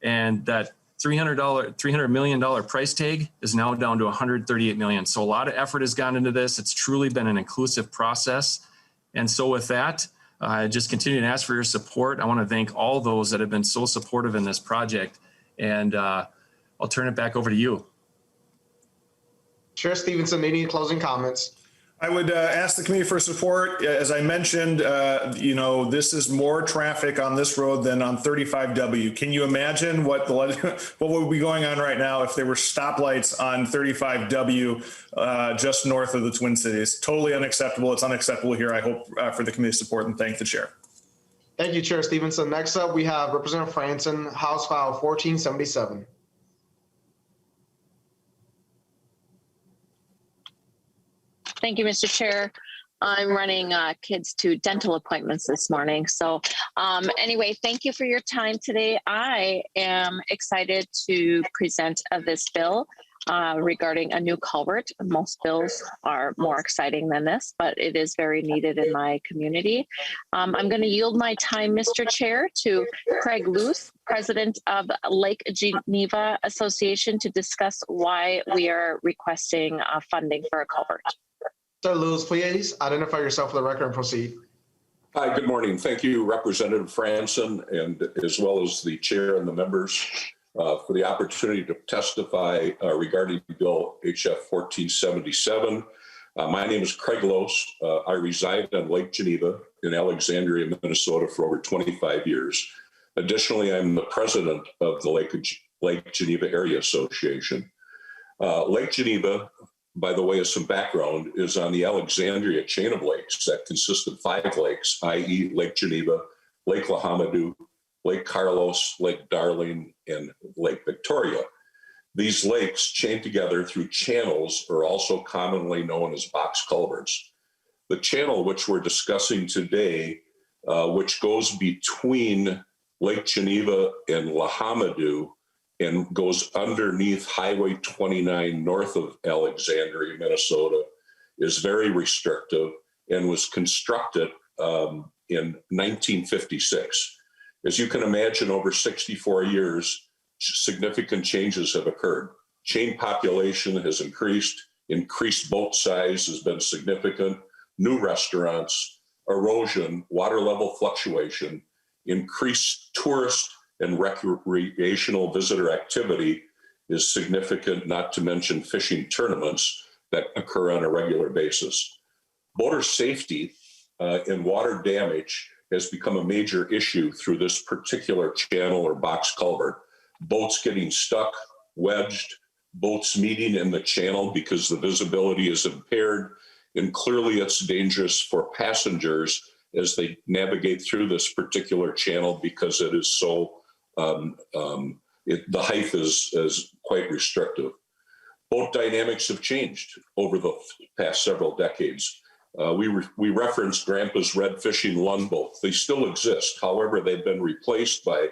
And that $300 million price tag is now down to 138 million. So a lot of effort has gone into this. It's truly been an inclusive process. And so with that, I just continue to ask for your support. I want to thank all those that have been so supportive in this project. And I'll turn it back over to you. Chair Stephenson, any closing comments? I would ask the committee for support. As I mentioned, this is more traffic on this road than on 35W. Can you imagine what would be going on right now if there were stoplights on 35W just north of the Twin Cities? Totally unacceptable. It's unacceptable here. I hope for the committee's support and thank the chair. Thank you, Chair Stephenson. Next up, we have Representative Franson, House File 1477. Thank you, Mr. Chair. I'm running kids to dental appointments this morning. So anyway, thank you for your time today. I am excited to present this bill regarding a new culvert. Most bills are more exciting than this, but it is very needed in my community. I'm going to yield my time, Mr. Chair, to Craig Luce, President of Lake Geneva Association, to discuss why we are requesting funding for a culvert. Sir Lewis, please identify yourself for the record and proceed. Hi, good morning. Thank you, Representative Franson, and as well as the chair and the members for the opportunity to testify regarding Bill HF 1477. My name is Craig Luce. I reside on Lake Geneva in Alexandria, Minnesota for over 25 years. Additionally, I'm the president of the Lake Geneva Area Association. Lake Geneva by the way of some background, is on the Alexandria chain of lakes that consist of 5 lakes, i.e. Lake Geneva, Lake Lahamadou, Lake Carlos, Lake Darling, and Lake Victoria. These lakes chained together through channels are also commonly known as box culverts. The channel which we're discussing today, which goes between Lake Geneva and Lahamadou and goes underneath Highway 29 north of Alexandria, Minnesota, is very restrictive and was constructed in 1956. As you can imagine, over 64 years, significant changes have occurred. Chain population has increased boat size has been significant, new restaurants, erosion, water level fluctuation, increased tourist and recreational visitor activity is significant, not to mention fishing tournaments that occur on a regular basis. Boater safety and water damage has become a major issue through this particular channel or box culvert. Boats getting stuck, wedged, boats meeting in the channel because the visibility is impaired, and clearly it's dangerous for passengers as they navigate through this particular channel because it is so, the height is quite restrictive. Boat dynamics have changed over the past several decades. We referenced Grandpa's red fishing lung boat. They still exist. However, they've been replaced by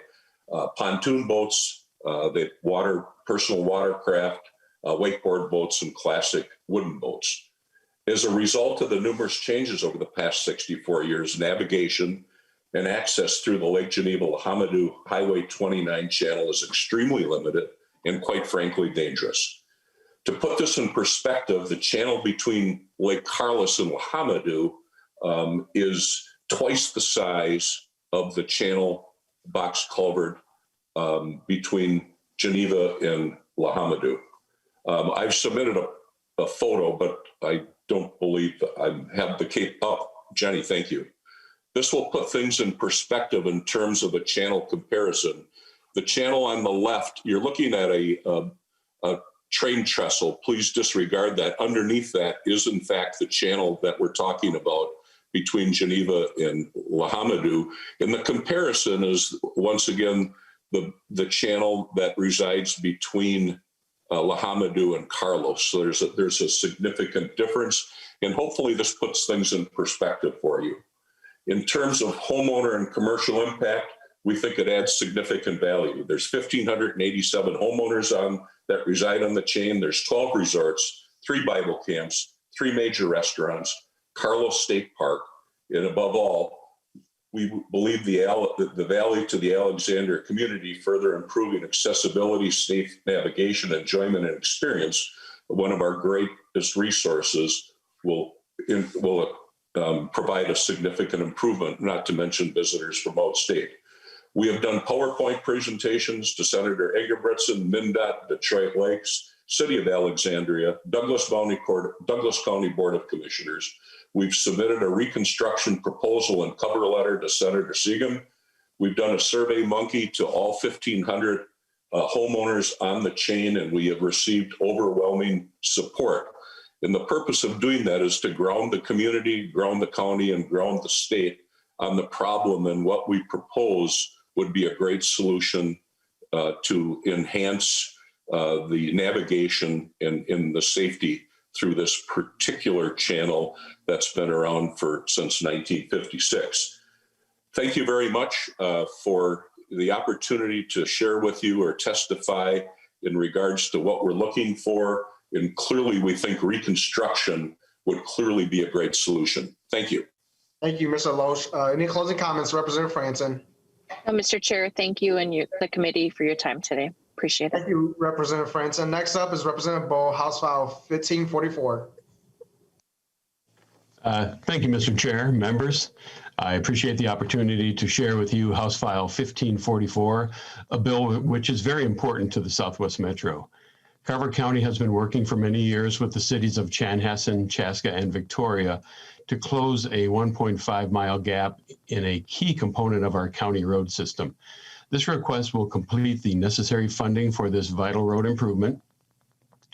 pontoon boats, personal watercraft, wakeboard boats, and classic wooden boats. As a result of the numerous changes over the past 64 years, navigation and access through the Lake Geneva-Lahamadou Highway 29 channel is extremely limited and, quite frankly, dangerous. To put this in perspective, the channel between Lake Carlos and Lahamadou is twice the size of the channel box culvert between Geneva and Lahamadou. I've submitted a photo, but I don't believe I have the cape up. Jenny, thank you. This will put things in perspective in terms of a channel comparison. The channel on the left, you're looking at a train trestle. Please disregard that. Underneath that is, in fact, the channel that we're talking about between Geneva and Lahamadou. And the comparison is, once again, the channel that resides between Lahamadou and Carlos. So there's a significant difference, and hopefully this puts things in perspective for you. In terms of homeowner and commercial impact, we think it adds significant value. There's 1,587 homeowners that reside on the chain. There's 12 resorts, 3 Bible camps, 3 major restaurants, Carlos State Park, and above all, we believe the value to the Alexandria community, further improving accessibility, safe navigation, enjoyment, and experience. One of our greatest resources will provide a significant improvement, not to mention visitors from out state. We have done PowerPoint presentations to Senator Egerbretson, MnDOT, Detroit Lakes, City of Alexandria, Douglas County Board of Commissioners. We've submitted a reconstruction proposal and cover letter to Senator Xiong. We've done a survey monkey to all 1,500 homeowners on the chain, and we have received overwhelming support. And the purpose of doing that is to ground the community, ground the county, and ground the state on the problem, and what we propose would be a great solution to enhance the navigation and the safety through this particular channel that's been around since 1956. Thank you very much for the opportunity to share with you or testify in regards to what we're looking for. And clearly, we think reconstruction would clearly be a great solution. Thank you. Thank you, Mr. Loesch. Any closing comments, Representative Franson? No, Mr. Chair, thank you and the committee for your time today. Appreciate it. Thank you, Representative Franson. Next up is Representative Bowe, House File 1544. Thank you, Mr. Chair, members. I appreciate the opportunity to share with you House File 1544, a bill which is very important to the Southwest Metro. Carver County has been working for many years with the cities of Chanhassen, Chaska, and Victoria to close a 1.5-mile gap in a key component of our county road system. This request will complete the necessary funding for this vital road improvement.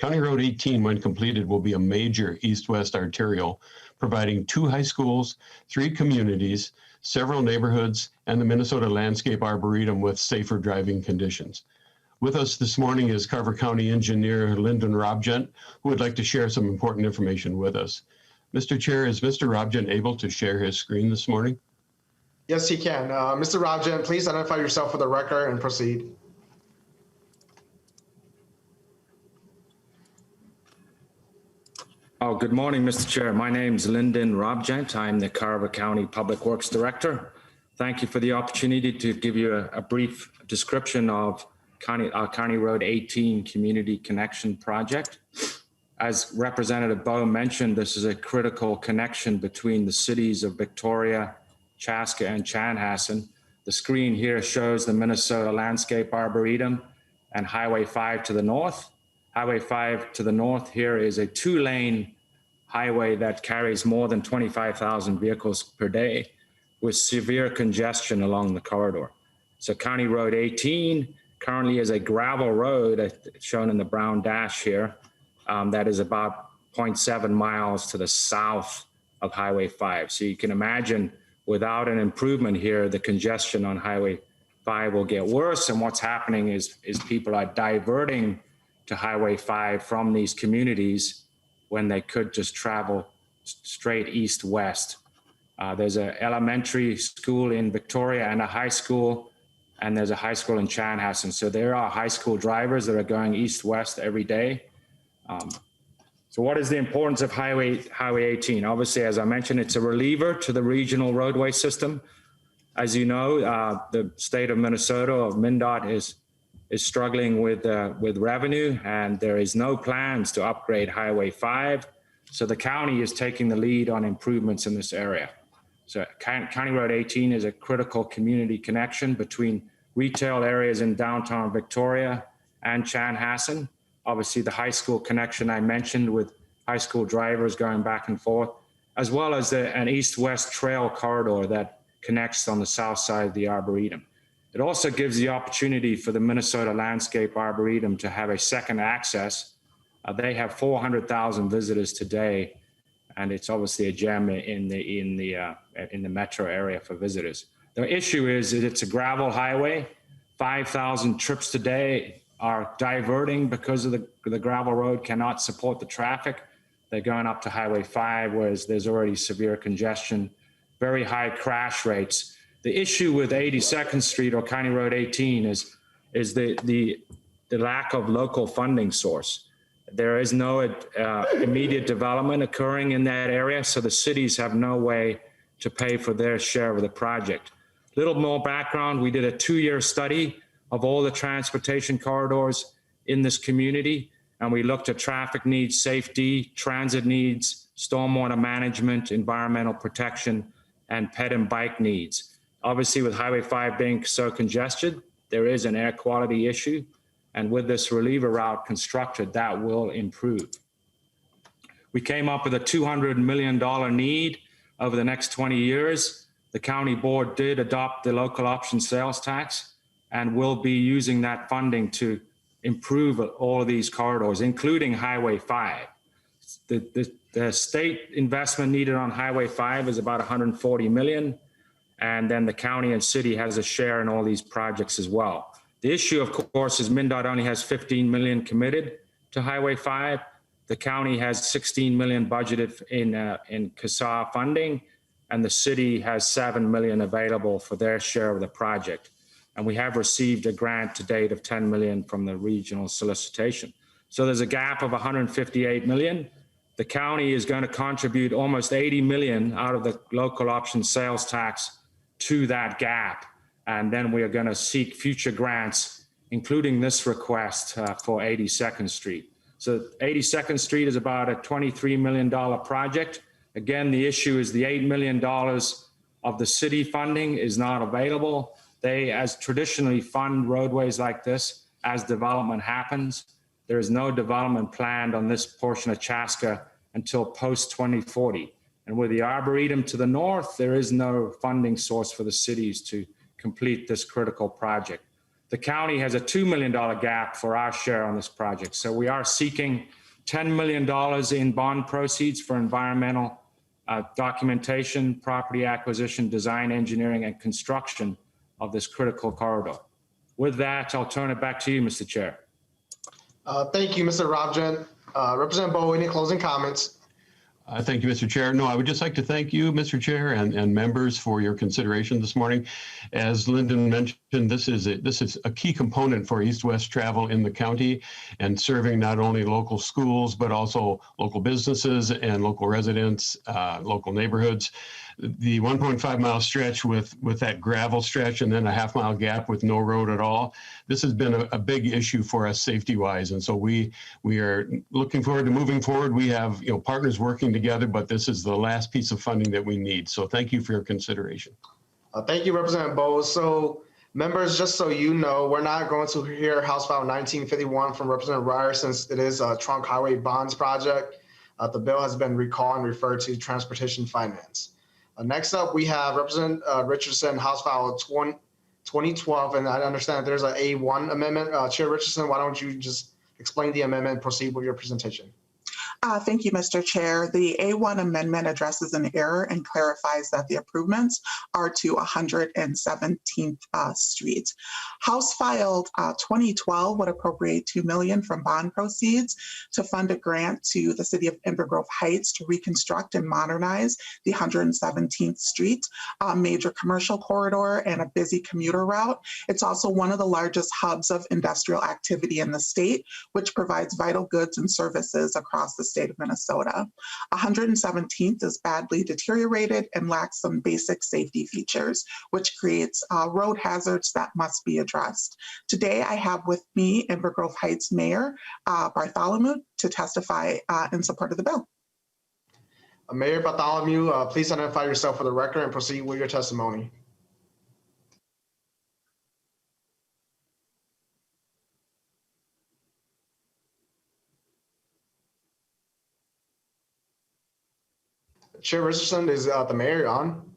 County Road 18, when completed, will be a major east-west arterial, providing 2 high schools, 3 communities, several neighborhoods, and the Minnesota Landscape Arboretum with safer driving conditions. With us this morning is Carver County Engineer Lyndon Robgent, who would like to share some important information with us. Mr. Chair, is Mr. Robgent able to share his screen this morning? Yes, he can. Mr. Robgent, please identify yourself for the record and proceed. Oh, good morning, Mr. Chair. My name is Lyndon Robgent. I'm the Carver County Public Works Director. Thank you for the opportunity to give you a brief description of our County Road 18 Community Connection Project. As Representative Bowe mentioned, this is a critical connection between the cities of Victoria, Chaska, and Chanhassen. The screen here shows the Minnesota Landscape Arboretum and Highway 5 to the north. Highway 5 to the north here is a 2-lane highway that carries more than 25,000 vehicles per day with severe congestion along the corridor. So County Road 18 currently is a gravel road shown in the brown dash here that is about 0.7 miles to the south of Highway 5. So you can imagine without an improvement here, the congestion on Highway 5 will get worse. And what's happening is people are diverting to Highway 5 from these communities when they could just travel straight east-west. There's an elementary school in Victoria and a high school, and there's a high school in Chanhassen. So there are high school drivers that are going east-west every day. So what is the importance of Highway 18? Obviously, as I mentioned, it's a reliever to the regional roadway system. As you know, the state of Minnesota, or MnDOT, is struggling with revenue, and there is no plans to upgrade Highway 5. So the county is taking the lead on improvements in this area. So County Road 18 is a critical community connection between retail areas in downtown Victoria and Chanhassen. Obviously, the high school connection I mentioned with high school drivers going back and forth, as well as an east-west trail corridor that connects on the south side of the Arboretum. It also gives the opportunity for the Minnesota Landscape Arboretum to have a second access. They have 400,000 visitors today, and it's obviously a gem in the metro area for visitors. The issue is that it's a gravel highway. 5,000 trips today are diverting because of the gravel road cannot support the traffic. They're going up to Highway 5, whereas there's already severe congestion, very high crash rates. The issue with 82nd Street or County Road 18 is the lack of local funding source. There is no immediate development occurring in that area, so the cities have no way to pay for their share of the project. Little more background, we did a 2-year study of all the transportation corridors in this community, and we looked at traffic needs, safety, transit needs, stormwater management, environmental protection, and ped and bike needs. Obviously, with Highway 5 being so congested, there is an air quality issue. And with this reliever route constructed, that will improve. We came up with a $200 million need over the next 20 years. The county board did adopt the local option sales tax and will be using that funding to improve all of these corridors, including Highway 5. The state investment needed on Highway 5 is about $140 million. And then the county and city has a share in all these projects as well. The issue, of course, is MnDOT only has 15 million committed to Highway 5. The county has 16 million budgeted in CASA funding, and the city has 7 million available for their share of the project. And we have received a grant to date of 10 million from the regional solicitation. So there's a gap of 158 million. The county is going to contribute almost 80 million out of the local option sales tax to that gap. And then we are going to seek future grants, including this request for 82nd Street. So 82nd Street is about a $23 million project. Again, the issue is the $8 million of the city funding is not available. They, as traditionally, fund roadways like this as development happens. There is no development planned on this portion of Chaska until post-2040. And with the Arboretum to the north, there is no funding source for the cities to complete this critical project. the county has a $2 million gap for our share on this project. So we are seeking $10 million in bond proceeds for environmental documentation, property acquisition, design, engineering, and construction of this critical corridor. With that, I'll turn it back to you, Mr. Chair. Thank you, Mr. Robjan. Representative Bowe, any closing comments? Thank you, Mr. Chair. No, I would just like to thank you, Mr. Chair, and members for your consideration this morning. As Lyndon mentioned, this is a key component for east-west travel in the county and serving not only local schools, but also local businesses and local residents, local neighborhoods. The 1.5 mile stretch with that gravel stretch and then a half-mile gap with no road at all, this has been a big issue for us safety-wise. And so we are looking forward to moving forward. We have partners working together, but this is the last piece of funding that we need. So thank you for your consideration. Thank you, Representative Bowe. So members, just so you know, we're not going to hear House File 1951 from Representative Ryer since it is a trunk highway bonds project. The bill has been recalled and referred to Transportation Finance. Next up, we have Representative Richardson, House File 2012, and I understand there's an A1 amendment. Chair Richardson, why don't you just explain the amendment and proceed with your presentation? Thank you, Mr. Chair. The A1 amendment addresses an error and clarifies that the improvements are to 117th Street. House File 2012 would appropriate $2 million from bond proceeds to fund a grant to the city of Inver Grove Heights to reconstruct and modernize the 117th Street, a major commercial corridor and a busy commuter route. It's also one of the largest hubs of industrial activity in the state, which provides vital goods and services across the state of Minnesota. 117th is badly deteriorated and lacks some basic safety features, which creates road hazards that must be addressed. Today, I have with me Inver Grove Heights Mayor Bartholomew to testify in support of the bill. Mayor Bartholomew, please identify yourself for the record and proceed with your testimony. Chair Richardson, is the mayor on?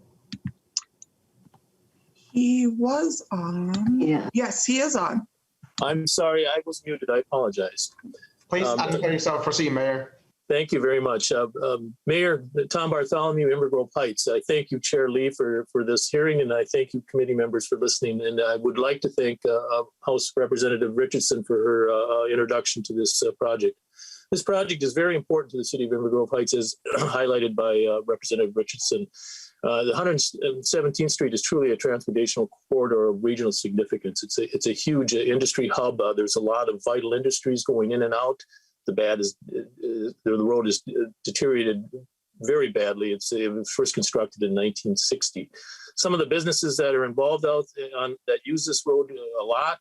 He was on. Yeah. Yes, he is on. I'm sorry, I was muted. I apologize. Please identify yourself. Proceed, Mayor. Thank you very much. Mayor Tom Bartholomew, Inver Grove Heights. I thank you, Chair Lee, for this hearing, and I thank you, committee members, for listening. And I would like to thank House Representative Richardson for her introduction to this project. This project is very important to the city of Inver Grove Heights, as highlighted by Representative Richardson. The 117th Street is truly a transportational corridor of regional significance. It's a huge industry hub. There's a lot of vital industries going in and out. The road is deteriorated very badly. It was first constructed in 1960. Some of the businesses that are involved that use this road a lot,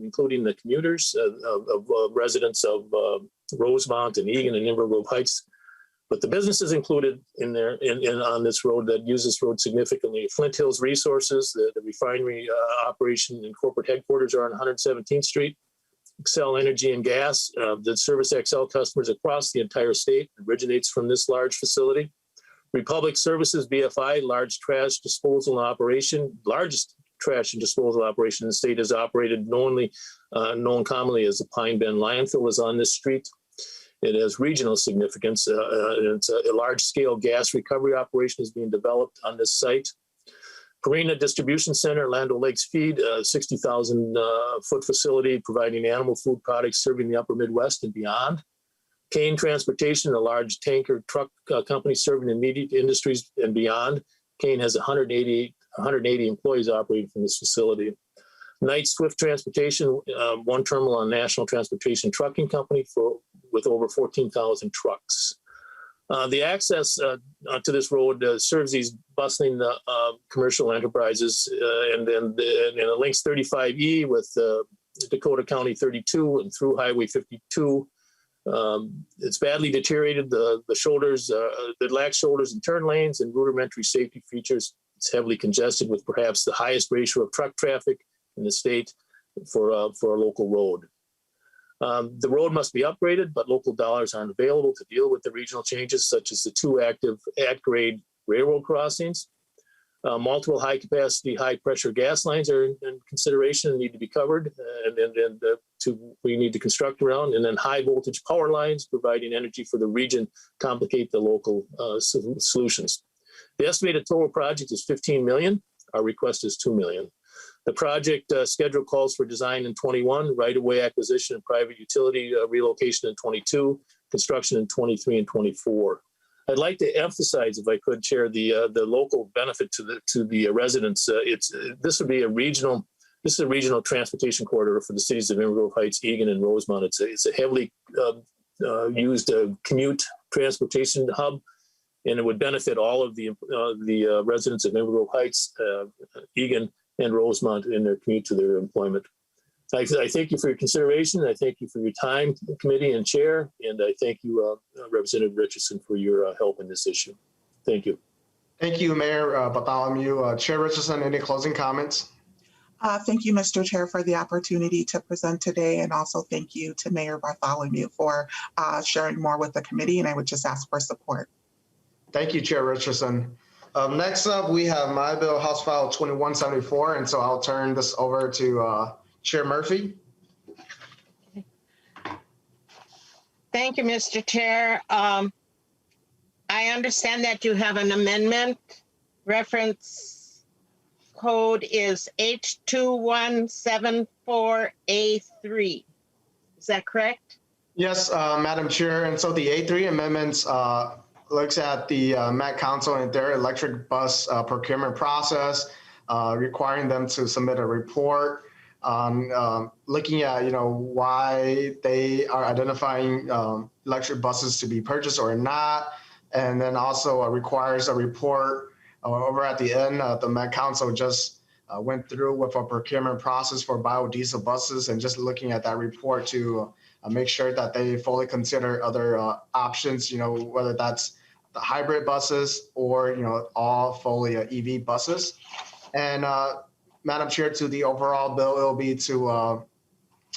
including the commuters of residents of Rosemont and Egan and Inver Grove Heights. But the businesses included on this road that use this road significantly: Flint Hills Resources, the refinery operation and corporate headquarters are on 117th Street. Excel Energy and Gas, that service Excel customers across the entire state, originates from this large facility. Republic Services, BFI, largest trash and disposal operation in the state, is operated known commonly as the Pine Bend Landfill, is on this street. It has regional significance. It's a large-scale gas recovery operation is being developed on this site. Purina Distribution Center, Land O'Lakes Feed, 60,000 foot facility providing animal food products serving the upper Midwest and beyond. Kane Transportation, a large tanker truck company serving immediate industries and beyond. Kane has 180 employees operating from this facility. Knight Swift Transportation, one terminal on National Transportation Trucking Company with over 14,000 trucks. The access to this road serves these bustling commercial enterprises, and it links 35E with Dakota County 32 and through Highway 52. It's badly deteriorated. The shoulders, it lacks shoulders and turn lanes and rudimentary safety features. It's heavily congested with perhaps the highest ratio of truck traffic in the state for a local road. The road must be upgraded, but local dollars aren't available to deal with the regional changes, such as the two active at-grade railroad crossings. Multiple high-capacity, high-pressure gas lines are in consideration and need to be covered, we need to construct around, and then high-voltage power lines providing energy for the region complicate the local solutions. The estimated total project is $15 million. Our request is $2 million. The project schedule calls for design in 21, right-of-way acquisition and private utility relocation in 22, construction in 23 and 24. I'd like to emphasize, if I could, Chair, the local benefit to the residents. This would be a regional transportation corridor for the cities of Inver Grove Heights, Eagan, and Rosemont. It's a heavily used commute transportation hub, and it would benefit all of the residents of Inver Grove Heights, Eagan, and Rosemont in their commute to their employment. I thank you for your consideration. I thank you for your time, committee and chair, and I thank you, Representative Richardson, for your help in this issue. Thank you. Thank you, Mayor Bartholomew. Chair Richardson, any closing comments? Thank you, Mr. Chair, for the opportunity to present today, and also thank you to Mayor Bartholomew for sharing more with the committee, and I would just ask for support. Thank you, Chair Richardson. Next up, we have my bill, House File 2174, and so I'll turn this over to Chair Murphy. Thank you, Mr. Chair. I understand that you have an amendment. Reference code is H2174A3. Is that correct? Yes, Madam Chair. And so the A3 amendments looks at the Met Council and their electric bus procurement process, requiring them to submit a report on looking at, why they are identifying electric buses to be purchased or not. And then also requires a report over at the end. The Met Council just went through with a procurement process for biodiesel buses, and just looking at that report to make sure that they fully consider other options, whether that's the hybrid buses or, all fully EV buses. And Madam Chair, to the overall bill, it will be to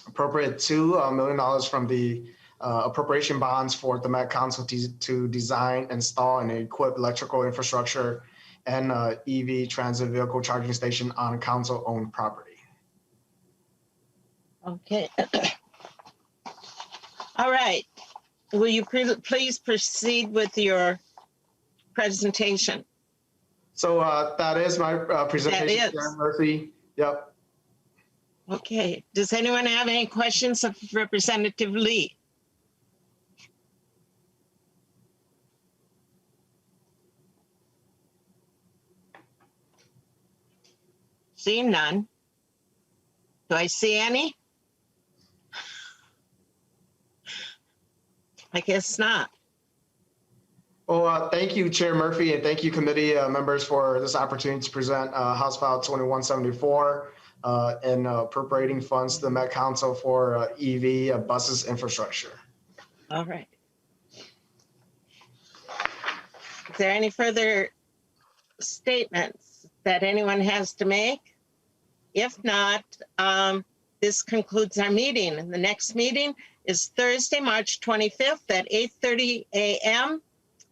appropriate $2 million from the appropriation bonds for the Met Council to design, install, and equip electrical infrastructure and EV transit vehicle charging station on council-owned property. Okay. All right. Will you please proceed with your presentation? So that is my presentation, Chair Murphy. Yep. Okay. Does anyone have any questions of Representative Lee? Seeing none. Do I see any? I guess not. Well, thank you, Chair Murphy, and thank you, committee members, for this opportunity to present House File 2174 and appropriating funds to the Met Council for EV buses infrastructure. All right. Is there any further statements that anyone has to make? If not, this concludes our meeting. And the next meeting is Thursday, March 25th at 8:30 a.m.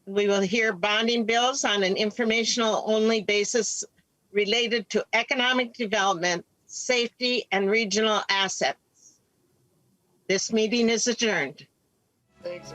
We will hear bonding bills on an informational-only basis related to economic development, safety, and regional assets. This meeting is adjourned. Thanks.